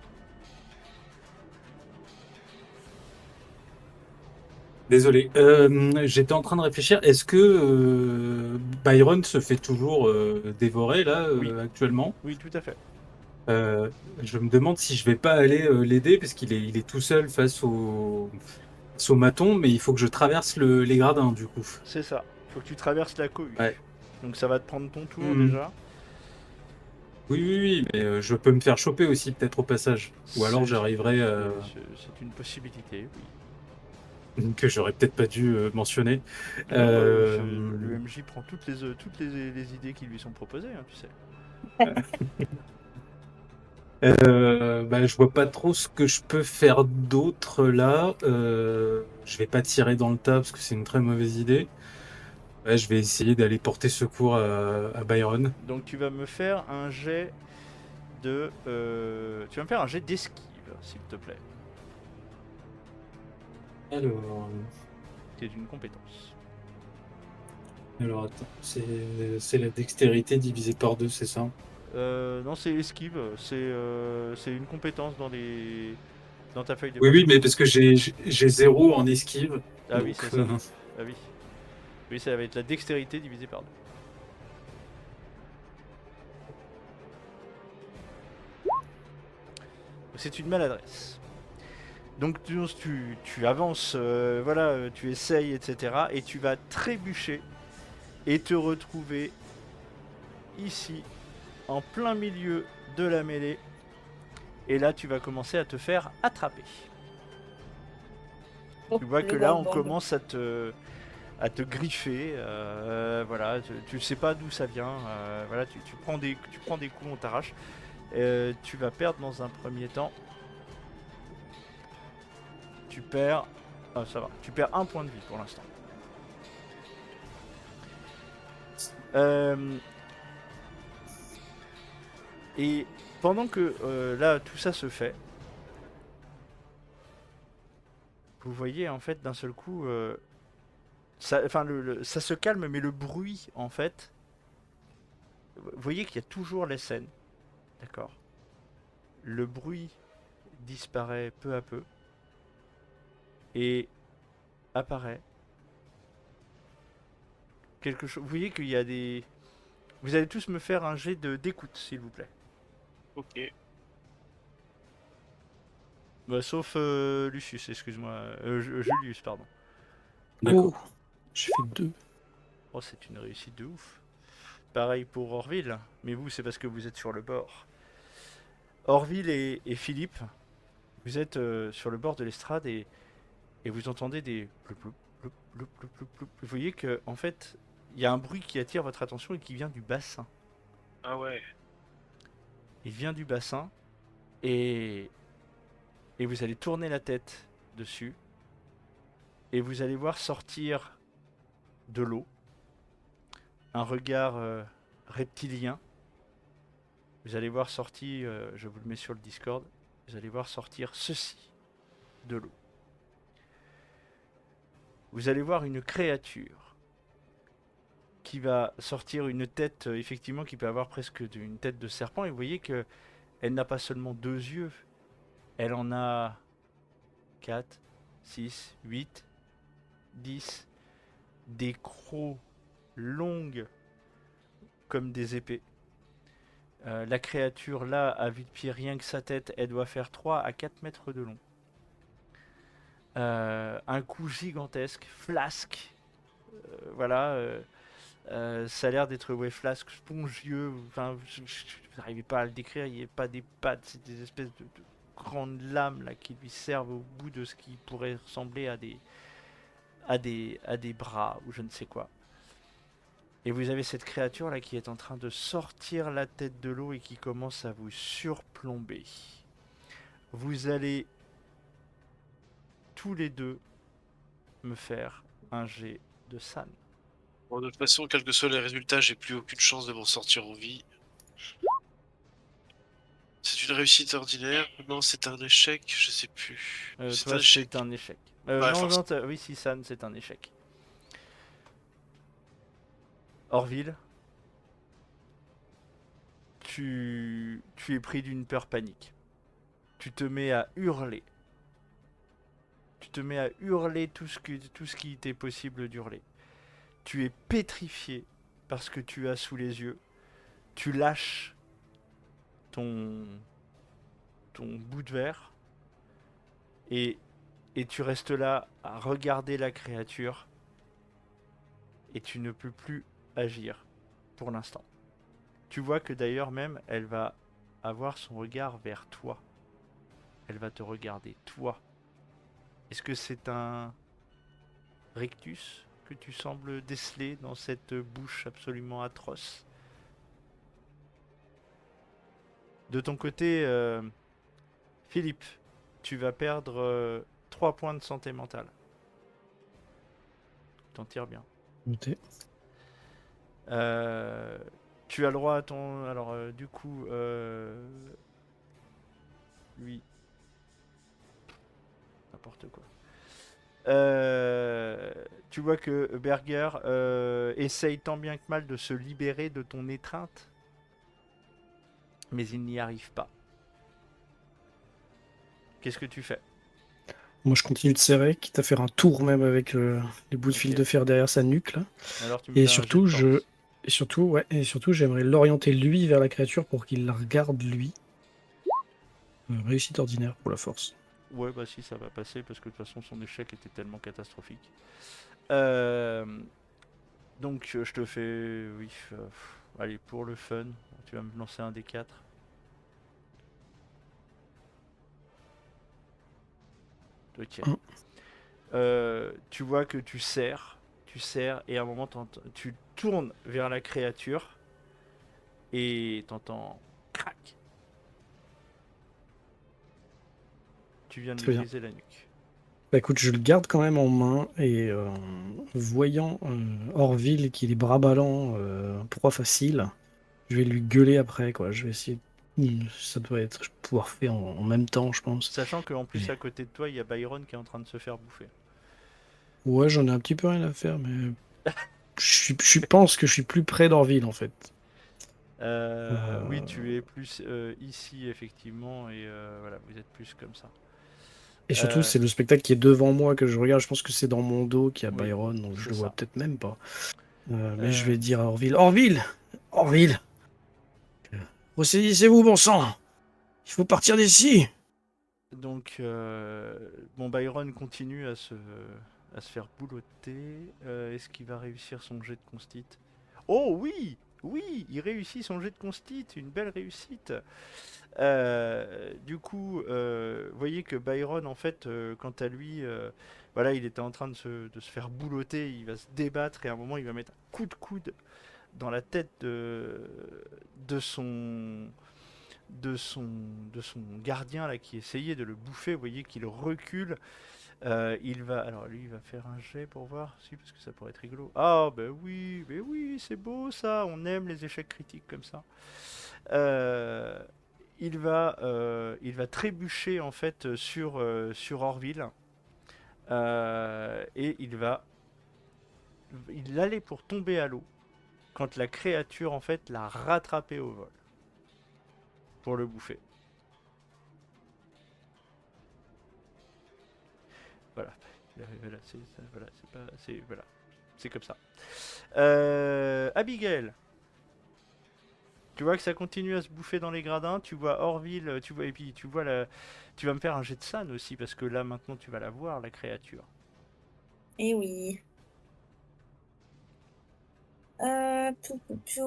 Désolé. J'étais en train de réfléchir. Est-ce que Byron se fait toujours dévorer là Oui. actuellement? Oui, tout à fait. Je me demande si je vais pas aller l'aider parce qu'il est tout seul face au maton, mais il faut que je traverse les gradins du coup. C'est ça. Faut que tu traverses la cohue. Ouais. Donc ça va te prendre ton tour Mhm. déjà. Oui, mais je peux me faire choper aussi peut-être au passage. Ou alors C'est- j'arriverai C'est une possibilité, oui. que j'aurais peut-être pas dû mentionner. Le MJ prend toutes les idées qui lui sont proposées, hein, tu sais. Je vois pas trop ce que je peux faire d'autre là. Je vais pas tirer dans le tas parce que c'est une très mauvaise idée. Ouais, je vais essayer d'aller porter secours à Byron. Donc tu vas me faire un jet de... tu vas me faire un jet d'esquive, s'il te plaît. Alors, C'est une compétence. attends, c'est la dextérité divisée par 2, c'est ça? Non, c'est esquive. C'est une compétence dans ta feuille de Oui, perso. mais parce que j'ai 0 en esquive. Ah oui, donc, c'est ça. Ah oui. Oui, ça va être la dextérité divisée par 2. C'est une maladresse. Donc tu avances, tu essayes, etc. Et tu vas trébucher et te retrouver ici, en plein milieu de la mêlée. Et là, tu vas commencer à te faire attraper. Tu vois que là, on commence à te à te griffer. Voilà, tu sais pas d'où ça vient. Voilà, tu prends des coups, on t'arrache. Tu vas perdre dans un premier temps. Tu perds. Ah, ça va. Tu perds un point de vie pour l'instant. Et pendant que là tout ça se fait, vous voyez en fait d'un seul coup, ça, enfin ça se calme, mais le bruit en fait, vous voyez qu'il y a toujours les scènes, d'accord. Le bruit disparaît peu à peu et apparaît quelque chose. Vous voyez qu'il y a des. Vous allez tous me faire un jet d'écoute, s'il vous plaît. Ok. Bah, sauf Lucius, excuse-moi. Julius, pardon. D'accord. Oh, j'ai fait 2. Oh, c'est une réussite de ouf. Pareil pour Orville, mais vous, c'est parce que vous êtes sur le bord. Orville et Philippe, vous êtes sur le bord de l'estrade et vous entendez des ploup, ploup, ploup, ploup, ploup, ploup, ploup. Vous voyez que en fait, il y a un bruit qui attire votre attention et qui vient du bassin. Ah ouais. Il vient du bassin et, et vous allez tourner la tête dessus et vous allez voir sortir de l'eau un regard reptilien. Vous allez voir sortir, je vous le mets sur le Discord, vous allez voir sortir ceci de l'eau. Vous allez voir une créature qui va sortir une tête, effectivement, qui peut avoir presque une tête de serpent. Et vous voyez que elle n'a pas seulement 2 yeux, elle en a 4, 6, 8, 10, des crocs longues comme des épées. La créature là, à vue de pied, rien que sa tête, elle doit faire 3 à 4 mètres de long. Un cou gigantesque, flasque. Voilà. Ça a l'air d'être flasque, spongieux. Enfin, vous n'arrivez pas à le décrire. Il n'y a pas des pattes, c'est des espèces de grandes lames là qui lui servent au bout de ce qui pourrait ressembler à des bras ou je ne sais quoi. Et vous avez cette créature là qui est en train de sortir la tête de l'eau et qui commence à vous surplomber. Vous allez tous les deux me faire un jet de San. Bon, de toute façon, quels que soient les résultats, j'ai plus aucune chance de m'en sortir en vie. C'est une réussite ordinaire. Non, c'est un échec, je sais plus. C'est Toi, un échec. c'est un échec. Ouais, Non, force. non, oui, si San, c'est un échec. Orville, tu es pris d'une peur panique. Tu te mets à hurler. Tu te mets à hurler tout ce qui t'est possible d'hurler. Tu es pétrifié parce que tu as sous les yeux. Tu lâches ton bout de verre et tu restes là à regarder la créature et tu ne peux plus agir pour l'instant. Tu vois que d'ailleurs même elle va avoir son regard vers toi. Elle va te regarder, toi. Est-ce que c'est un rictus que tu sembles déceler dans cette bouche absolument atroce? De ton côté, Philippe, tu vas perdre 3 points de santé mentale. T'en tires bien. Noté. Tu as le droit à ton... Alors, du coup, lui... N'importe quoi. Tu vois que Berger essaye tant bien que mal de se libérer de ton étreinte, mais il n'y arrive pas. Qu'est-ce que tu fais? Moi, je continue de serrer, quitte à faire un tour même avec les bouts de fil Ok. de fer derrière sa nuque, là. Alors tu me Et fais un jet de surtout, force. Et surtout, j'aimerais l'orienter lui vers la créature pour qu'il la regarde lui. Réussite ordinaire pour la force. Ouais, bah si, ça va passer parce que de toute façon son échec était tellement catastrophique. Euh, donc je te fais, oui, allez pour le fun, tu vas me lancer un des 4. Ok. Un. Tu vois que tu serres tu serres, et à un moment, tu tournes vers la créature, et t'entends crac. Tu viens de Très lui bien. briser la nuque. Bah écoute, je le garde quand même en main et voyant Orville qui est bras ballants, proie facile, je vais lui gueuler après, quoi. Je vais essayer. Ça doit être pouvoir faire en même temps, je pense. Sachant qu'en plus, Mais- à côté de toi, il y a Byron qui est en train de se faire bouffer. Ouais, j'en ai un petit peu rien à faire, mais je pense que je suis plus près d'Orville en fait. Oui, Euh, tu es plus ici, effectivement, et voilà, vous êtes plus comme ça. Et surtout, Euh, c'est le spectacle qui est devant moi que je regarde. Je pense que c'est dans mon dos qu'il y a oui, Byron, donc je c'est le vois ça. peut-être même pas. Mais je Euh, vais dire à Orville, Orville! Orville! Ressaisissez-vous, bon sang! Il faut partir d'ici! donc, bon, Byron continue à se faire boulotter. Est-ce qu'il va réussir son jet de constit? Oh oui! Oui, il réussit son jet de constit, une belle réussite. Du coup, vous voyez que Byron, en fait, quant à lui, voilà, il était en train de se faire boulotter, il va se débattre et à un moment, il va mettre un coup de coude dans la tête de son, de son, de son gardien là, qui essayait de le bouffer. Vous voyez qu'il recule. Alors lui, il va faire un jet pour voir, si, parce que ça pourrait être rigolo. Ah, ben oui, c'est beau ça, on aime les échecs critiques comme ça. Euh, il va trébucher en fait sur Orville et il allait pour tomber à l'eau quand la créature en fait l'a rattrapé au vol pour le bouffer. Voilà, voilà, c'est comme ça. Abigail, tu vois que ça continue à se bouffer dans les gradins. Tu vois Orville, tu vois et puis tu vas me faire un jet de san aussi parce que là maintenant tu vas la voir la créature. Et oui.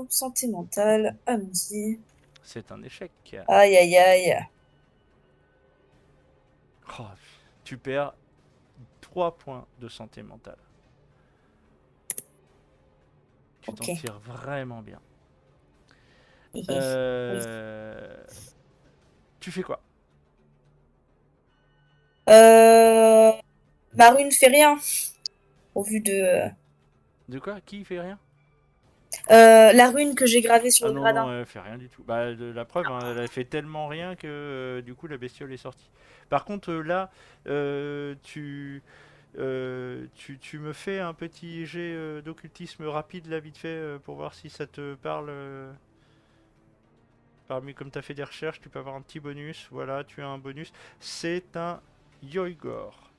Santé mentale, allons-y. C'est un échec. Aïe, aïe, aïe. Oh, tu perds 3 points de santé mentale. Tu t'en Ok. tires vraiment bien. Oui. Tu fais quoi? Euh... Ma rune fait rien, au vu de... De quoi? Qui fait rien? la rune que j'ai gravée sur Ah le non, non, gradin. elle fait rien du tout. Bah, la preuve, hein, elle a fait tellement rien que du coup la bestiole est sortie. Par contre, là, tu me fais un petit jet d'occultisme rapide, là, vite fait, pour voir si ça te parle. Parmi, comme tu as fait des recherches, tu peux avoir un petit bonus. Voilà, tu as un bonus. C'est un Yoigor.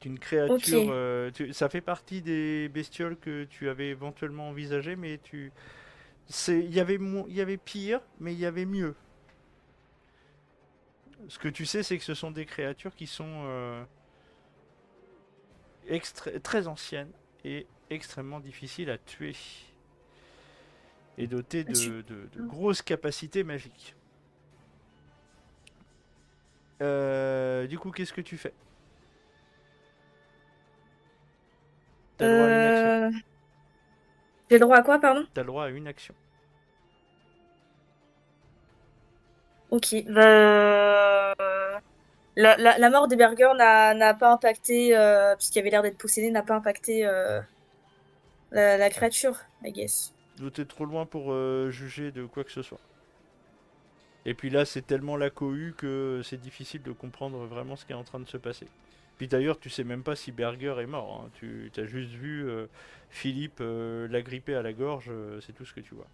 Une Ok. créature. Ça fait partie des bestioles que tu avais éventuellement envisagées, mais il y avait pire, mais il y avait mieux. Ce que tu sais, c'est que ce sont des créatures qui sont très anciennes et extrêmement difficiles à tuer. Et dotées Super. de grosses capacités magiques. Du coup, qu'est-ce que tu fais? T'as le droit à une action. Euh... J'ai le droit à quoi, pardon? T'as le droit à une action. Ok. La mort des Berger n'a pas impacté, puisqu'il avait l'air d'être possédé, n'a pas impacté la créature, I guess. Donc t'es trop loin pour juger de quoi que ce soit. Et puis là, c'est tellement la cohue que c'est difficile de comprendre vraiment ce qui est en train de se passer. Puis d'ailleurs, tu sais même pas si Berger est mort. Hein. Tu as juste vu Philippe l'agripper à la gorge, c'est tout ce que tu vois.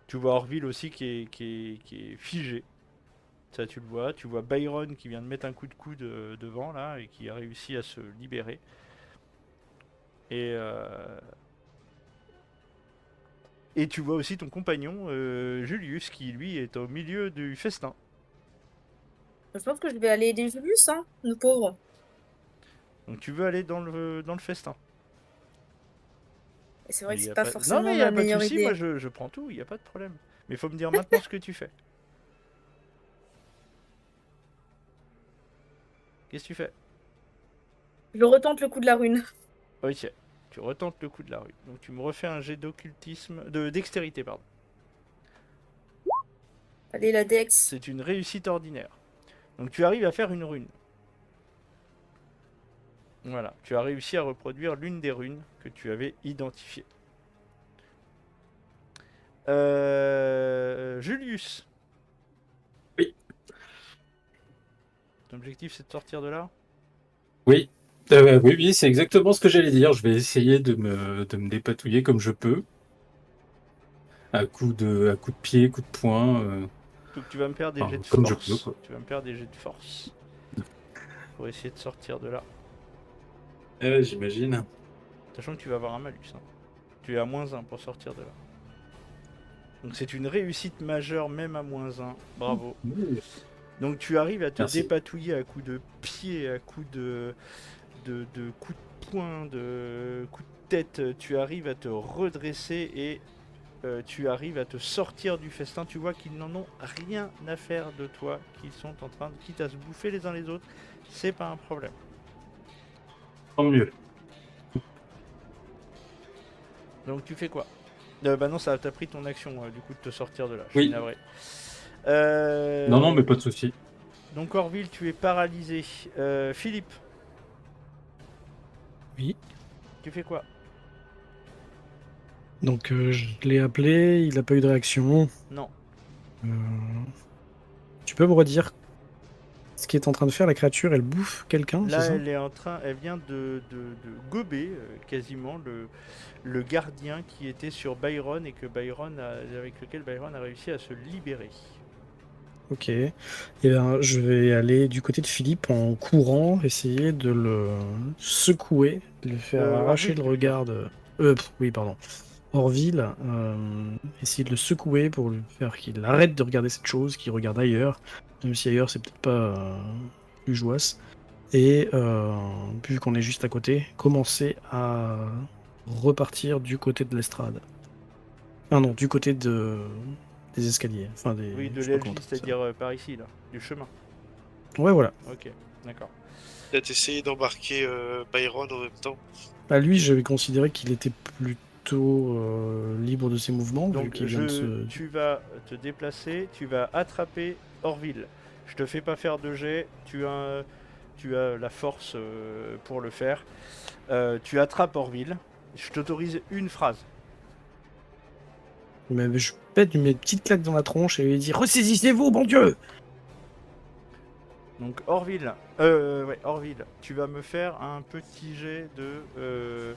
Tu vois Orville aussi qui est figé. Ça, tu le vois. Tu vois Byron qui vient de mettre un coup de coude devant là et qui a réussi à se libérer. Et, euh, et tu vois aussi ton compagnon Julius qui lui est au milieu du festin. Je pense que je vais aller aider Julius, hein, le pauvre. Donc tu veux aller dans le festin. Et c'est vrai Mais que y c'est a pas pas... Non mais forcément il n'y ma a pas de meilleure souci, moi idée. je prends tout, il n'y a pas de problème. Mais il faut me dire maintenant ce que tu fais. Qu'est-ce que tu fais? Je retente le coup de la rune. Ok, tu retentes le coup de la rue. Donc tu me refais un jet d'occultisme, de dextérité, pardon. Allez, la Dex. C'est une réussite ordinaire. Donc tu arrives à faire une rune. Voilà, tu as réussi à reproduire l'une des runes que tu avais identifiées. Julius. Oui. Ton objectif c'est de sortir de là? Oui. Oui, oui, c'est exactement ce que j'allais dire. Je vais essayer de me dépatouiller comme je peux, à coup de pied, coup de poing, Donc tu vas me faire des enfin, jets de comme je peux, force. quoi. Tu vas me faire des jets de force. Pour essayer de sortir de là. J'imagine. Sachant que tu vas avoir un malus. Hein. Tu es à -1 pour sortir de là. Donc c'est une réussite majeure même à -1. Bravo. Donc tu arrives à te Merci. dépatouiller à coups de pied, à coups de coups de poing, de coups de tête. Tu arrives à te redresser et tu arrives à te sortir du festin. Tu vois qu'ils n'en ont rien à faire de toi, qu'ils sont en train de quitte à se bouffer les uns les autres. C'est pas un problème. Tant mieux. Donc tu fais quoi? Bah non, ça t'a pris ton action du coup de te sortir de là. Je suis Oui. navré. Non, non, mais pas de souci. Donc Orville, tu es paralysé. Philippe, Oui. tu fais quoi? Donc je l'ai appelé, il n'a pas eu de réaction. Non. Euh, Tu peux me redire ce qu'est en train de faire la créature? Elle bouffe quelqu'un, c'est Là, ça? elle vient de gober quasiment le gardien qui était sur Byron et que avec lequel Byron a réussi à se libérer. Ok. Et ben, je vais aller du côté de Philippe en courant, essayer de le secouer, de lui faire arracher Orville, le tu veux dire. regard de... oui, pardon. Orville, essayer de le secouer pour lui faire qu'il arrête de regarder cette chose, qu'il regarde ailleurs, même si ailleurs c'est peut-être pas plus jouasse. Et vu qu'on est juste à côté, commencer à repartir du côté de l'estrade. Ah non, du côté des escaliers. Enfin, des... Oui, de je sais pas comment l'LJ, t'appelles ça. c'est-à-dire par ici, là, du chemin. Ouais, voilà. Ok, d'accord. Peut-être essayer d'embarquer Byron en même temps. À lui, j'avais considéré qu'il était plutôt libre de ses mouvements, vu Donc qu'il vient de se... tu vas te déplacer, tu vas attraper Orville. Je te fais pas faire de jet, tu as la force pour le faire. Tu attrapes Orville, je t'autorise une phrase. Mais je pète une petite claque dans la tronche et lui dis « Ressaisissez-vous, bon Dieu !» Donc Orville, Orville, tu vas me faire un petit jet de...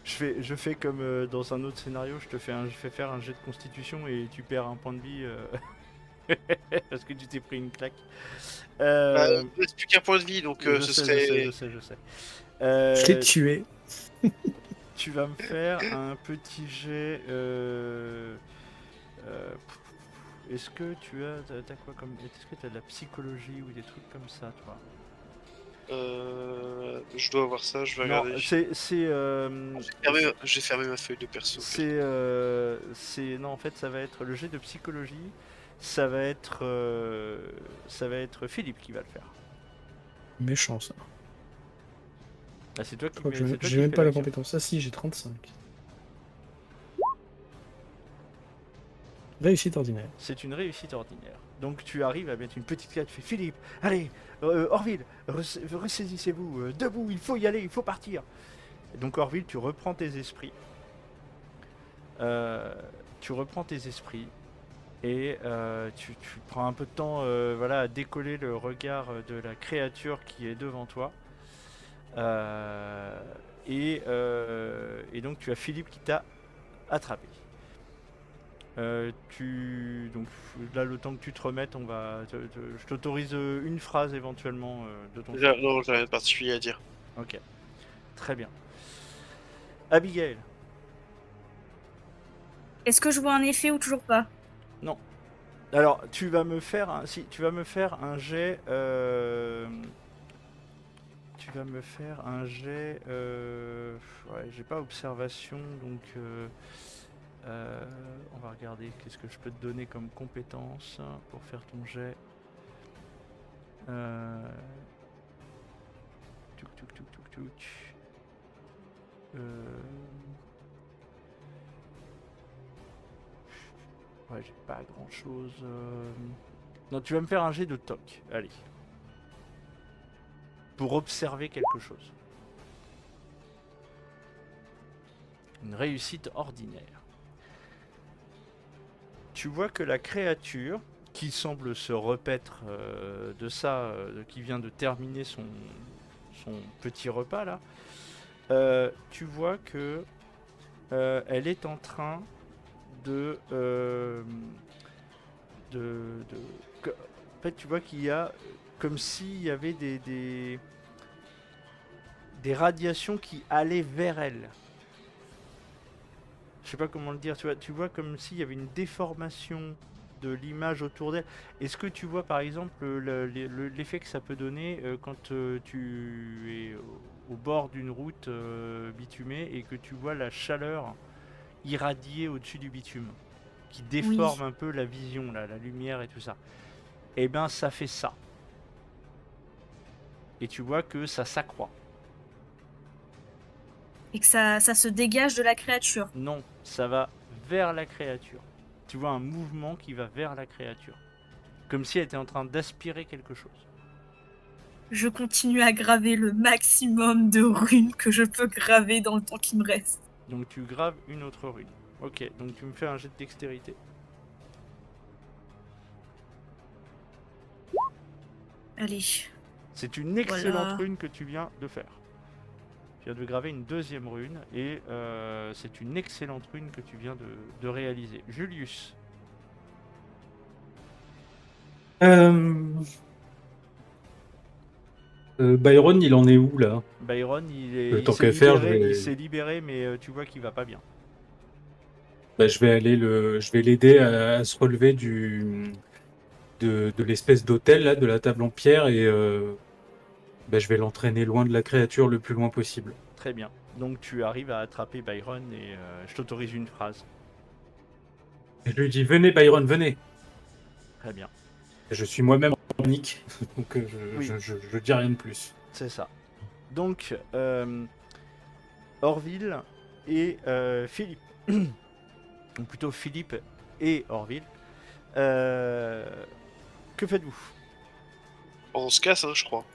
je fais comme dans un autre scénario, je fais faire un jet de constitution et tu perds un point de vie parce que tu t'es pris une claque. Bah, il ne reste plus qu'un point de vie, donc je ce sais, serait. je sais. Je l'ai tué. Tu vas me faire un petit jet. Est-ce que t'as quoi comme. Est-ce que t'as de la psychologie ou des trucs comme ça, toi? Je dois avoir ça, je vais Non, regarder. J'ai fermé ma feuille de perso. non, en fait, ça va être le jet de psychologie. Ça va être Philippe qui va le faire. Méchant, ça. Ah, c'est toi Je qui crois que c'est toi j'ai qui même fais pas la l'action. compétence. Ah si, j'ai 35. Réussite ordinaire. C'est une réussite ordinaire. Donc tu arrives à mettre une petite claque, tu fais Philippe, allez, Orville, ressaisissez-vous, debout, il faut y aller, il faut partir. Et donc Orville, tu reprends tes esprits. Et tu prends un peu de temps voilà, à décoller le regard de la créature qui est devant toi. Et donc tu as Philippe qui t'a attrapé. Donc là, le temps que tu te remettes, je t'autorise une phrase éventuellement de ton choix. Non, j'ai rien de particulier à dire. Ok, très bien. Abigail, Est-ce que je vois un effet ou toujours pas? alors tu vas me faire un jet. Tu vas me faire un jet. Ouais, j'ai pas observation, donc on va regarder qu'est-ce que je peux te donner comme compétence pour faire ton jet. Ouais, j'ai pas grand chose. Non, tu vas me faire un jet de toc. Allez. Pour observer quelque chose. Une réussite ordinaire. Tu vois que la créature, qui semble se repaître de ça, qui vient de terminer son petit repas là, tu vois que elle est en train de, en fait, tu vois qu'il y a comme s'il y avait des radiations qui allaient vers elle. Je sais pas comment le dire, tu vois comme s'il y avait une déformation de l'image autour d'elle. Est-ce que tu vois par exemple l'effet que ça peut donner quand tu es au bord d'une route bitumée et que tu vois la chaleur irradiée au-dessus du bitume qui déforme un peu la vision, là, la lumière et tout ça. Eh ben ça fait ça. Et tu vois que ça s'accroît. Et que ça se dégage de la créature. Non, ça va vers la créature. Tu vois un mouvement qui va vers la créature. Comme si elle était en train d'aspirer quelque chose. Je continue à graver le maximum de runes que je peux graver dans le temps qui me reste. Donc tu graves une autre rune. Ok, donc tu me fais un jet de dextérité. Allez. C'est une excellente Voilà. rune que tu viens de faire. Tu viens de graver une deuxième rune et c'est une excellente rune que tu viens de réaliser. Julius. Byron, il en est où là? Byron, il Tant s'est qu'à faire, libéré, il s'est libéré, mais tu vois qu'il va pas bien. bah, je vais l'aider à se relever de l'espèce d'hôtel là, de la table en pierre et bah, je vais l'entraîner loin de la créature le plus loin possible. Très bien. Donc tu arrives à attraper Byron et je t'autorise une phrase. Et je lui dis venez Byron, venez. Très bien. Je suis moi-même en panique, donc Oui. je dis rien de plus. C'est ça. Donc, Orville et Philippe, ou plutôt Philippe et Orville, que faites-vous? On se casse, hein, je crois.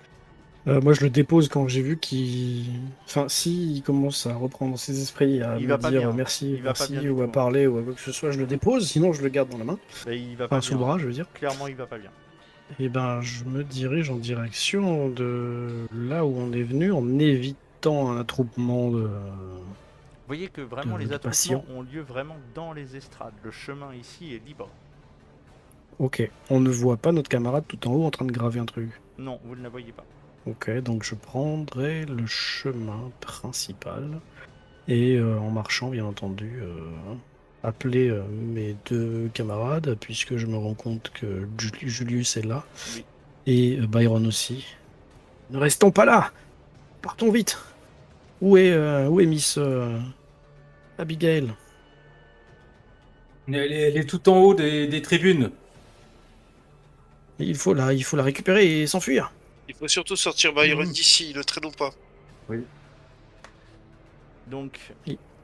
Moi, je le dépose quand j'ai vu qu'il. Enfin, s'il commence à reprendre ses esprits, à Il me va pas dire bien. merci, Il va pas bien merci, du ou à tout. parler, ou à quoi que ce soit, je le dépose, sinon je le garde dans la main. Bah, il va Enfin, pas sous le bien. bras, je veux dire. Clairement, il va pas bien. Et ben, je me dirige en direction de là où on est venu, en évitant un attroupement de. Vous voyez que vraiment les de attroupements patients. ont lieu vraiment dans les estrades. Le chemin ici est libre. Ok, on ne voit pas notre camarade tout en haut en train de graver un truc. Non, vous ne la voyez pas. Ok, donc je prendrai le chemin principal et en marchant, bien entendu, appeler mes deux camarades puisque je me rends compte que Julius est là Oui. et Byron aussi. Ne restons pas là, partons vite. Où est Miss Abigail? Elle est tout en haut des tribunes. Il faut la récupérer et s'enfuir. Il faut surtout sortir Byron Mhm. d'ici, ne traînons pas. Donc,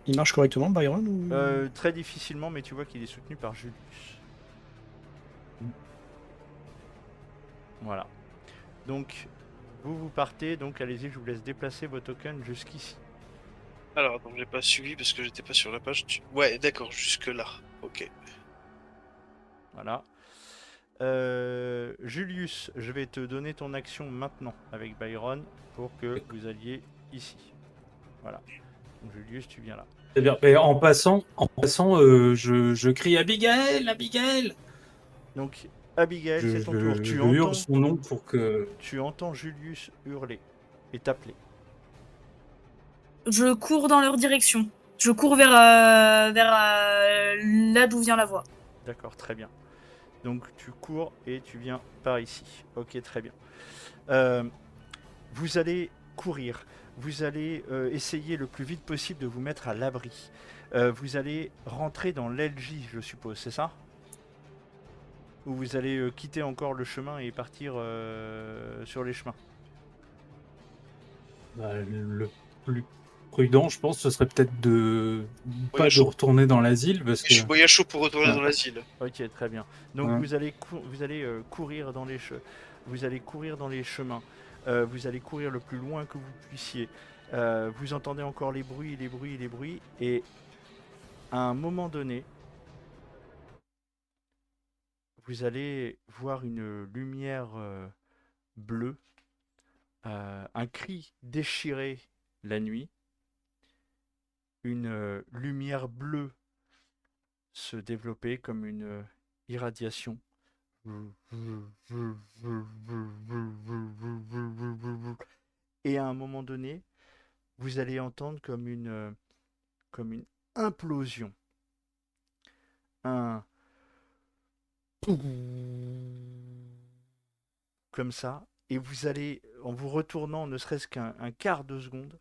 Il marche correctement, Byron ou... très difficilement, mais tu vois qu'il est soutenu par Julius. Voilà. Donc, vous partez, donc allez-y, je vous laisse déplacer vos tokens jusqu'ici. Alors, attends, j'ai pas suivi parce que j'étais pas sur la page. Ouais, d'accord, jusque là. Ok. Voilà. Julius, je vais te donner ton action maintenant avec Byron pour que vous alliez ici. Voilà. Donc, Julius, tu viens là. C'est-à-dire, mais en passant, je crie Abigail, Abigail. Donc, Abigail, c'est ton tour. Je hurle son nom pour que. Tu entends Julius hurler et t'appeler. Je cours dans leur direction. Je cours vers là d'où vient la voix. D'accord, très bien. Donc tu cours et tu viens par ici. Ok, très bien. Vous allez courir. Vous allez essayer le plus vite possible de vous mettre à l'abri. Vous allez rentrer dans l'LJ, je suppose, c'est ça? Ou vous allez quitter encore le chemin et partir sur les chemins? Bah, le plus prudent, je pense, ce serait peut-être de pas de chaud. retourner dans l'asile parce Et que je suis moyen chaud pour retourner Ouais. dans l'asile. Ok, très bien. Donc Ouais. vous allez courir dans les vous allez courir dans les chemins. Vous allez courir le plus loin que vous puissiez. Vous entendez encore les bruits, les bruits, les bruits, et à un moment donné, vous allez voir une lumière bleue, un cri déchiré la nuit, une lumière bleue se développer comme une irradiation. Et à un moment donné, vous allez entendre comme une implosion. Un comme ça. Et vous allez, en vous retournant ne serait-ce qu'un quart de seconde,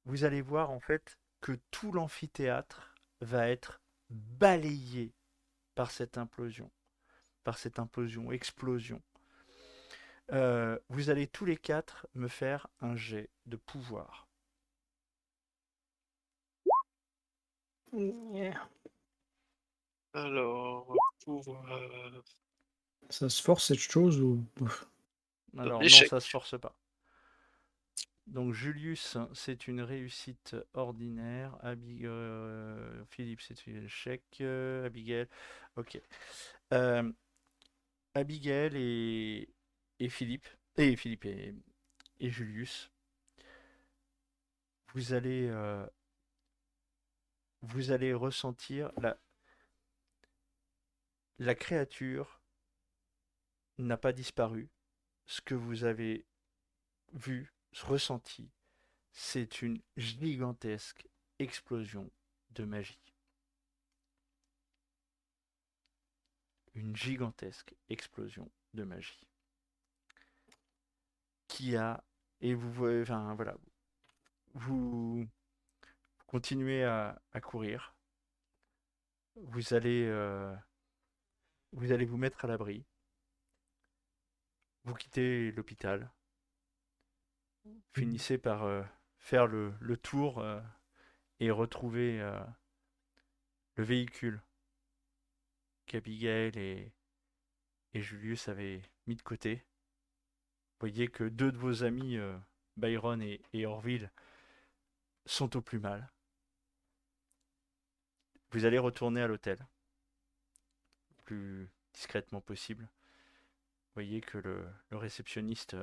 vous allez voir en fait que tout l'amphithéâtre va être balayé par cette implosion, explosion. Vous allez tous les quatre me faire un jet de pouvoir. Alors, pour Ça se force cette chose ou... Alors non, l'échec. ça se force pas. Donc Julius, c'est une réussite ordinaire. Philippe, c'est un échec. Abigail, ok. Euh, Abigail et Philippe, et Julius, vous allez, euh, vous allez ressentir la créature n'a pas disparu. Ce que vous avez vu, ressenti, c'est une gigantesque explosion de magie. Une gigantesque explosion de magie. Qui a, et vous voyez, enfin voilà, vous continuez à courir. Vous allez vous mettre à l'abri. Vous quittez l'hôpital. Finissez par faire le tour et retrouver le véhicule qu'Abigail et Julius avaient mis de côté. Vous voyez que deux de vos amis, Byron et Orville, sont au plus mal. Vous allez retourner à l'hôtel, le plus discrètement possible. Vous voyez que le réceptionniste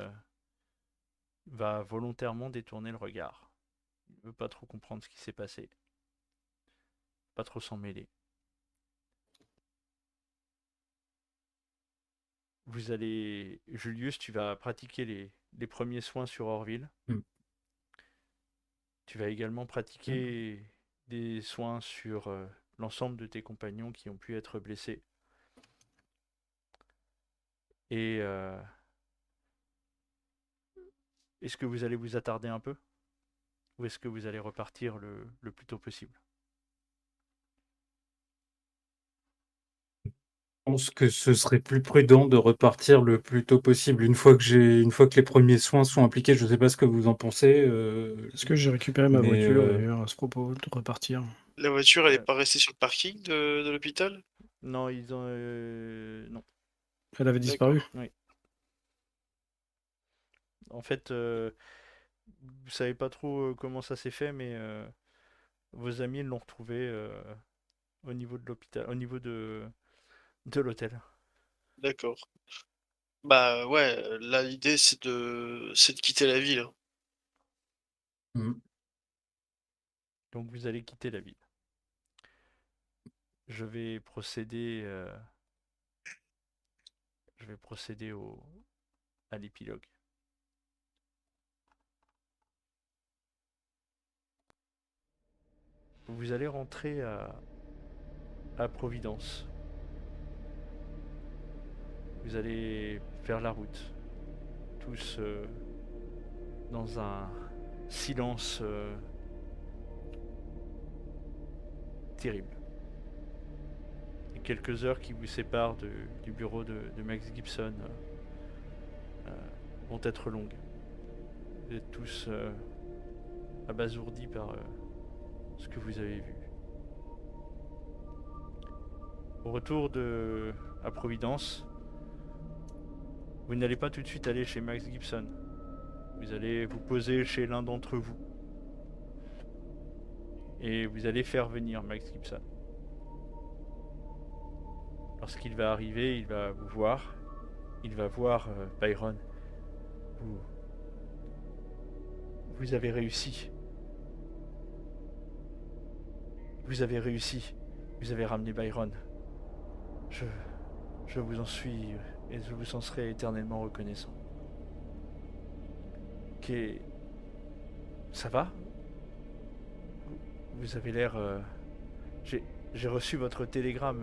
va volontairement détourner le regard. Il ne veut pas trop comprendre ce qui s'est passé. Pas trop s'en mêler. Vous allez... Julius, tu vas pratiquer les premiers soins sur Orville. Mm. Tu vas également pratiquer des soins sur l'ensemble de tes compagnons qui ont pu être blessés. Et est-ce que vous allez vous attarder un peu? Ou est-ce que vous allez repartir le plus tôt possible? Je pense que ce serait plus prudent de repartir le plus tôt possible. Une fois que les premiers soins sont appliqués, je ne sais pas ce que vous en pensez. Est-ce que j'ai récupéré ma mais, voiture d'ailleurs à ce propos de repartir? La voiture, elle est Euh, pas restée sur le parking de l'hôpital? non, ils ont... non, Elle avait disparu? D'accord. oui. En fait, vous savez pas trop comment ça s'est fait, mais vos amis l'ont retrouvé au niveau de l'hôpital, au niveau de l'hôtel. D'accord. Bah ouais, là l'idée c'est de quitter la ville, hein. Mm. Donc vous allez quitter la ville. Je vais procéder, à l'épilogue. Vous allez rentrer à Providence. Vous allez faire la route, tous dans un silence terrible. Les quelques heures qui vous séparent du bureau de Max Gibson vont être longues. Vous êtes tous abasourdis par ce que vous avez vu. Au retour à Providence, vous n'allez pas tout de suite aller chez Max Gibson. Vous allez vous poser chez l'un d'entre vous. Et vous allez faire venir Max Gibson. Lorsqu'il va arriver, il va vous voir. Il va voir Byron. Vous avez réussi. Vous avez réussi. Vous avez ramené Byron. Je vous en suis et je vous en serai éternellement reconnaissant. Ça va? Vous avez l'air... J'ai reçu votre télégramme.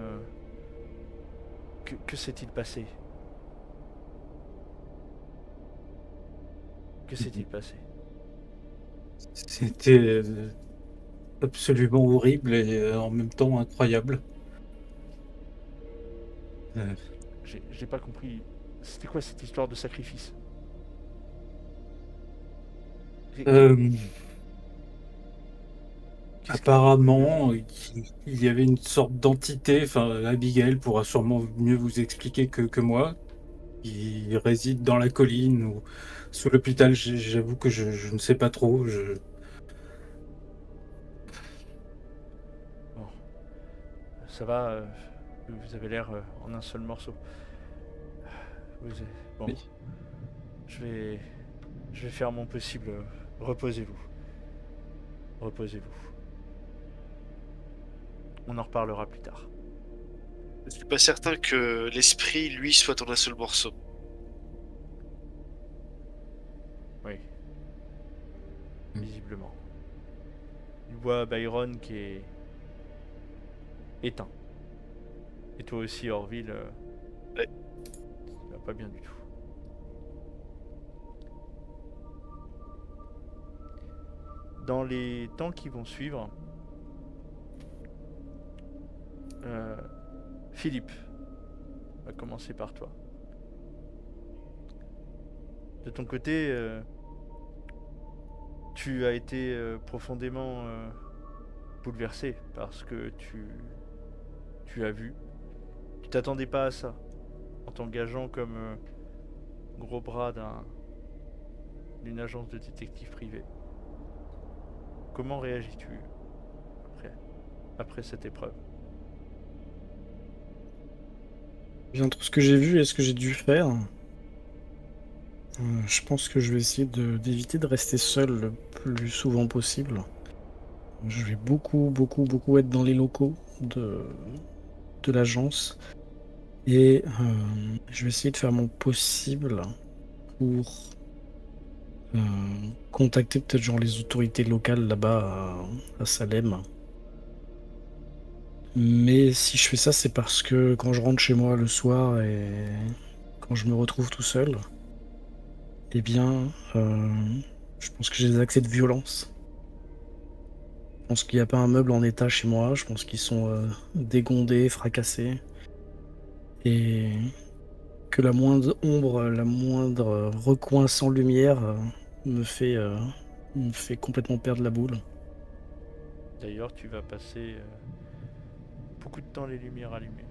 Que s'est-il passé? Que s'est-il passé? C'était absolument horrible et en même temps incroyable. J'ai pas compris. C'était quoi cette histoire de sacrifice? Qu'est-ce Apparemment, il y avait une sorte d'entité, enfin Abigail pourra sûrement mieux vous expliquer que moi, qui réside dans la colline ou sous l'hôpital. J'avoue que je ne sais pas trop. Bon. Ça va, vous avez l'air en un seul morceau. Bon. Oui. Je vais faire mon possible. Reposez-vous. Reposez-vous. On en reparlera plus tard. Je suis pas certain que l'esprit, lui, soit en un seul morceau. Oui. Visiblement. Il voit Byron qui est éteint. Et toi aussi, Orville. Ouais. Ça va pas bien du tout. Dans les temps qui vont suivre, Philippe, on va commencer par toi. De ton côté, tu as été profondément bouleversé par ce que tu as vu. Tu t'attendais pas à ça en t'engageant comme gros bras d'une agence de détective privé. Comment réagis-tu après cette épreuve? Entre ce que j'ai vu et ce que j'ai dû faire, je pense que je vais essayer d'éviter de rester seul le plus souvent possible. Je vais beaucoup être dans les locaux de l'agence. Et je vais essayer de faire mon possible pour contacter peut-être genre les autorités locales là-bas à Salem. Mais si je fais ça, c'est parce que quand je rentre chez moi le soir et quand je me retrouve tout seul, eh bien, je pense que j'ai des accès de violence. Je pense qu'il n'y a pas un meuble en état chez moi. Je pense qu'ils sont dégondés, fracassés. Et que la moindre ombre, la moindre recoin sans lumière me fait complètement perdre la boule. D'ailleurs, tu vas passer beaucoup de temps les lumières allumées.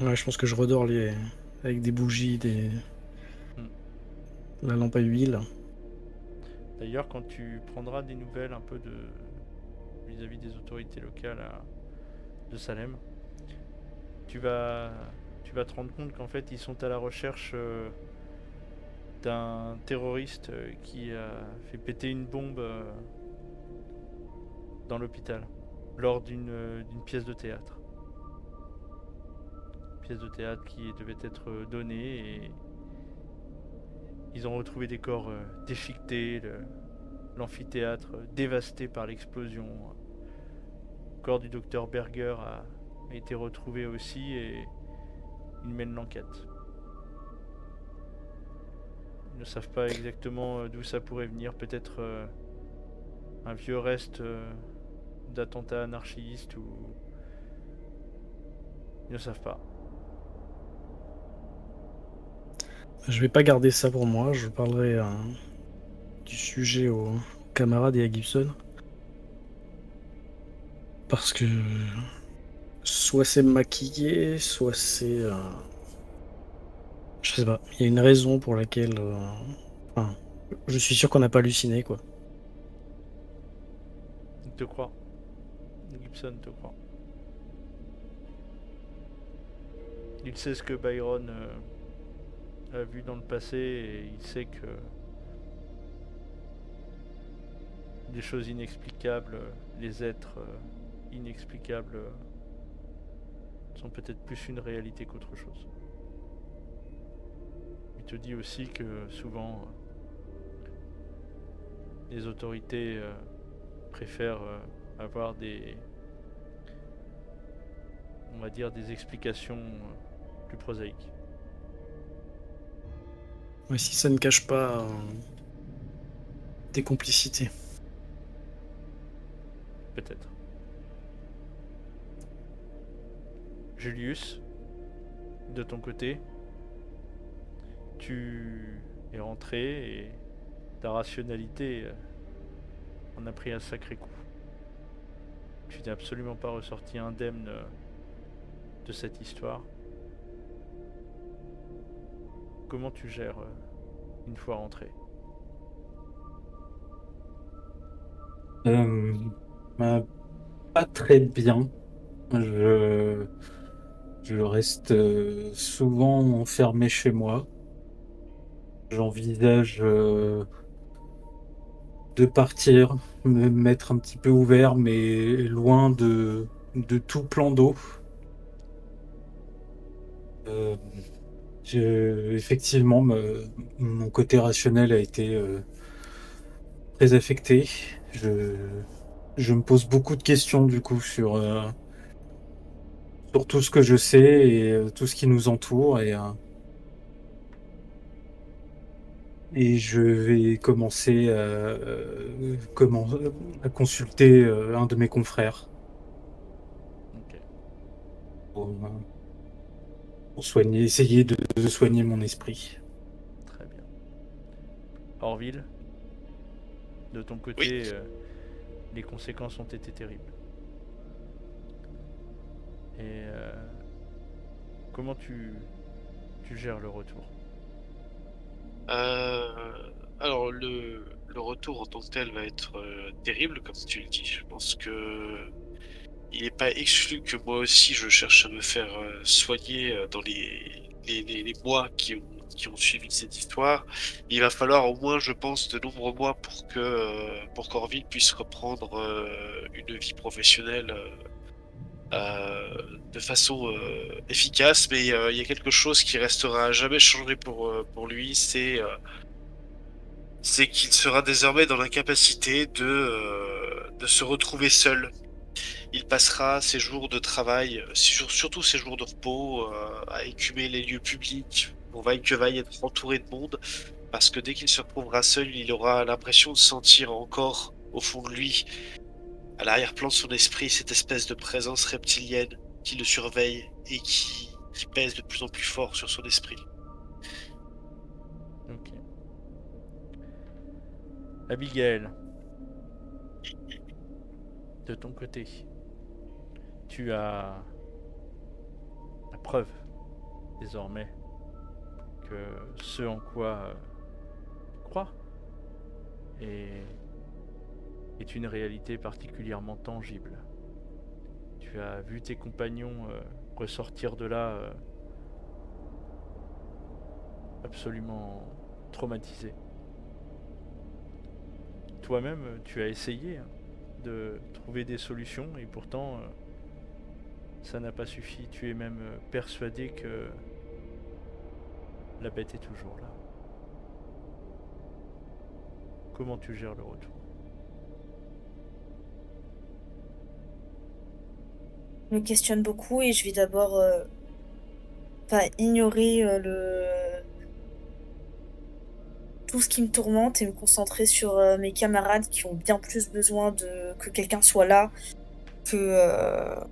Ouais, je pense que je redors avec des bougies, la lampe à huile. D'ailleurs, quand tu prendras des nouvelles un peu vis-à-vis des autorités locales de Salem, tu vas te rendre compte qu'en fait ils sont à la recherche d'un terroriste qui a fait péter une bombe dans l'hôpital lors d'une pièce de théâtre. Pièce de théâtre qui devait être donnée et ils ont retrouvé des corps déchiquetés, l'amphithéâtre dévasté par l'explosion. Le corps du docteur Berger a été retrouvé aussi et ils mènent l'enquête. Ils ne savent pas exactement d'où ça pourrait venir, peut-être un vieux reste d'attentats anarchistes ou... Ils ne savent pas. Je vais pas garder ça pour moi, je parlerai du sujet aux camarades et à Gibson. Parce que soit c'est maquillé, soit c'est... je sais pas, il y a une raison pour laquelle... enfin, je suis sûr qu'on n'a pas halluciné, quoi. Il te croit. Gibson te croit. Il sait ce que Byron a vu dans le passé et il sait que des choses inexplicables, les êtres inexplicables sont peut-être plus une réalité qu'autre chose. Il te dit aussi que souvent les autorités préfèrent avoir on va dire des explications plus prosaïques. Mais si ça ne cache pas des complicités. Peut-être. Julius, de ton côté, tu es rentré et ta rationalité en a pris un sacré coup. Tu n'es absolument pas ressorti indemne de cette histoire. Comment tu gères une fois rentré? Bah, pas très bien. Je, je reste souvent enfermé chez moi. J'envisage de partir, me mettre un petit peu ouvert, mais loin de tout plan d'eau. Euh, Effectivement, mon côté rationnel a été très affecté. Je, je me pose beaucoup de questions du coup sur tout ce que je sais et tout ce qui nous entoure et je vais commencer à consulter un de mes confrères Ok. pour, euh, pour essayer de soigner mon esprit. Très bien. Orville, de ton Oui. côté, les conséquences ont été terribles. Et comment tu gères le retour? Alors le retour en tant que tel va être terrible, comme tu le dis. Je pense que il n'est pas exclu que moi aussi je cherche à me faire soigner dans les mois qui ont suivi cette histoire. Il va falloir au moins, je pense, de nombreux mois pour qu'Orville puisse reprendre une vie professionnelle de façon efficace. Mais il y a quelque chose qui restera à jamais changé pour lui, c'est qu'il sera désormais dans l'incapacité de se retrouver seul. Il passera ses jours de travail, surtout ses jours de repos, à écumer les lieux publics, pour vaille que vaille être entouré de monde, parce que dès qu'il se retrouvera seul, il aura l'impression de sentir encore, au fond de lui, à l'arrière-plan de son esprit, cette espèce de présence reptilienne qui le surveille et qui pèse de plus en plus fort sur son esprit. Ok. Abigail, de ton côté, tu as la preuve désormais que ce en quoi tu crois est une réalité particulièrement tangible. Tu as vu tes compagnons ressortir de là absolument traumatisés. Toi-même, tu as essayé de trouver des solutions et pourtant ça n'a pas suffi. Tu es même persuadé que la bête est toujours là. Comment tu gères le retour? Je me questionne beaucoup et je vais d'abord ignorer tout ce qui me tourmente et me concentrer sur mes camarades qui ont bien plus besoin que quelqu'un soit là que,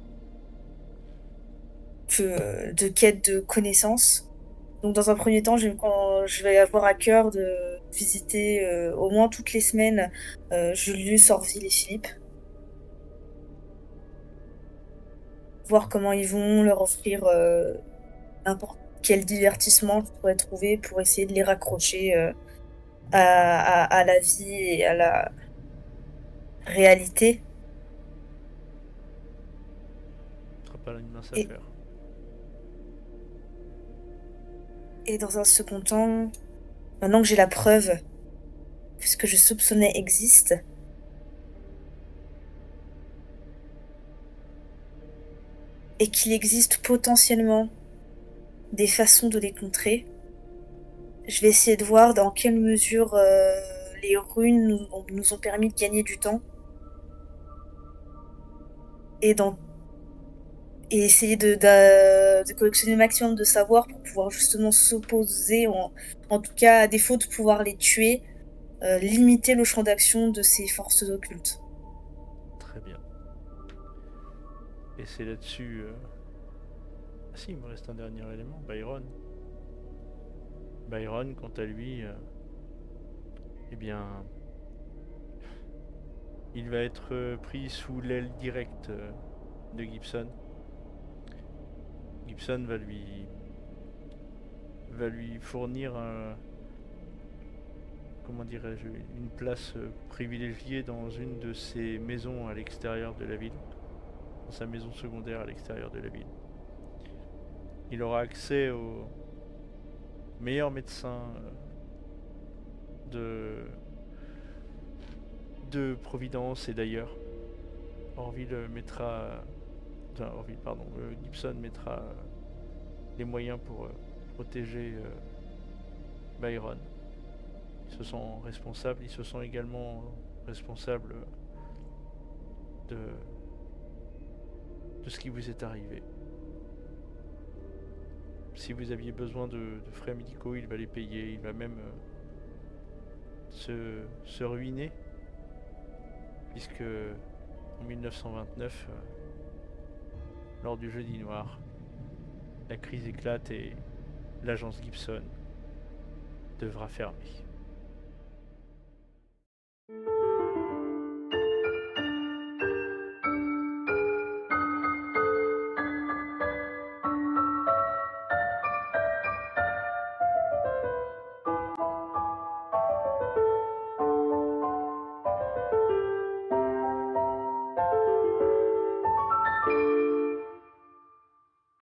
de quête de connaissances. Donc dans un premier temps, je vais avoir à cœur de visiter au moins toutes les semaines Julius, Orville et Philippe. Voir comment ils vont, leur offrir n'importe quel divertissement je pourrais trouver pour essayer de les raccrocher à la vie et à la réalité. Ce sera pas une mince Et- affaire. Et dans un second temps, maintenant que j'ai la preuve que ce que je soupçonnais existe, et qu'il existe potentiellement des façons de les contrer, je vais essayer de voir dans quelle mesure les runes nous ont permis de gagner du temps. Et essayer de collectionner le maximum de savoir pour pouvoir justement s'opposer, en tout cas à défaut de pouvoir les tuer, limiter le champ d'action de ces forces occultes. Très bien. Et c'est là-dessus... Ah si, il me reste un dernier élément, Byron. Byron, quant à lui, eh bien, il va être pris sous l'aile directe de Gibson. Gibson va lui fournir comment dirais-je, une place privilégiée dans une de ses maisons à l'extérieur de la ville, dans sa maison secondaire à l'extérieur de la ville. Il aura accès aux meilleurs médecins de Providence et d'ailleurs. Gibson mettra les moyens pour protéger Byron. Ils se sont responsables, ils se sont également responsables de ce qui vous est arrivé. Si vous aviez besoin de frais médicaux, il va les payer, il va même se ruiner, puisque en 1929, lors du Jeudi Noir, la crise éclate et l'agence Gibson devra fermer.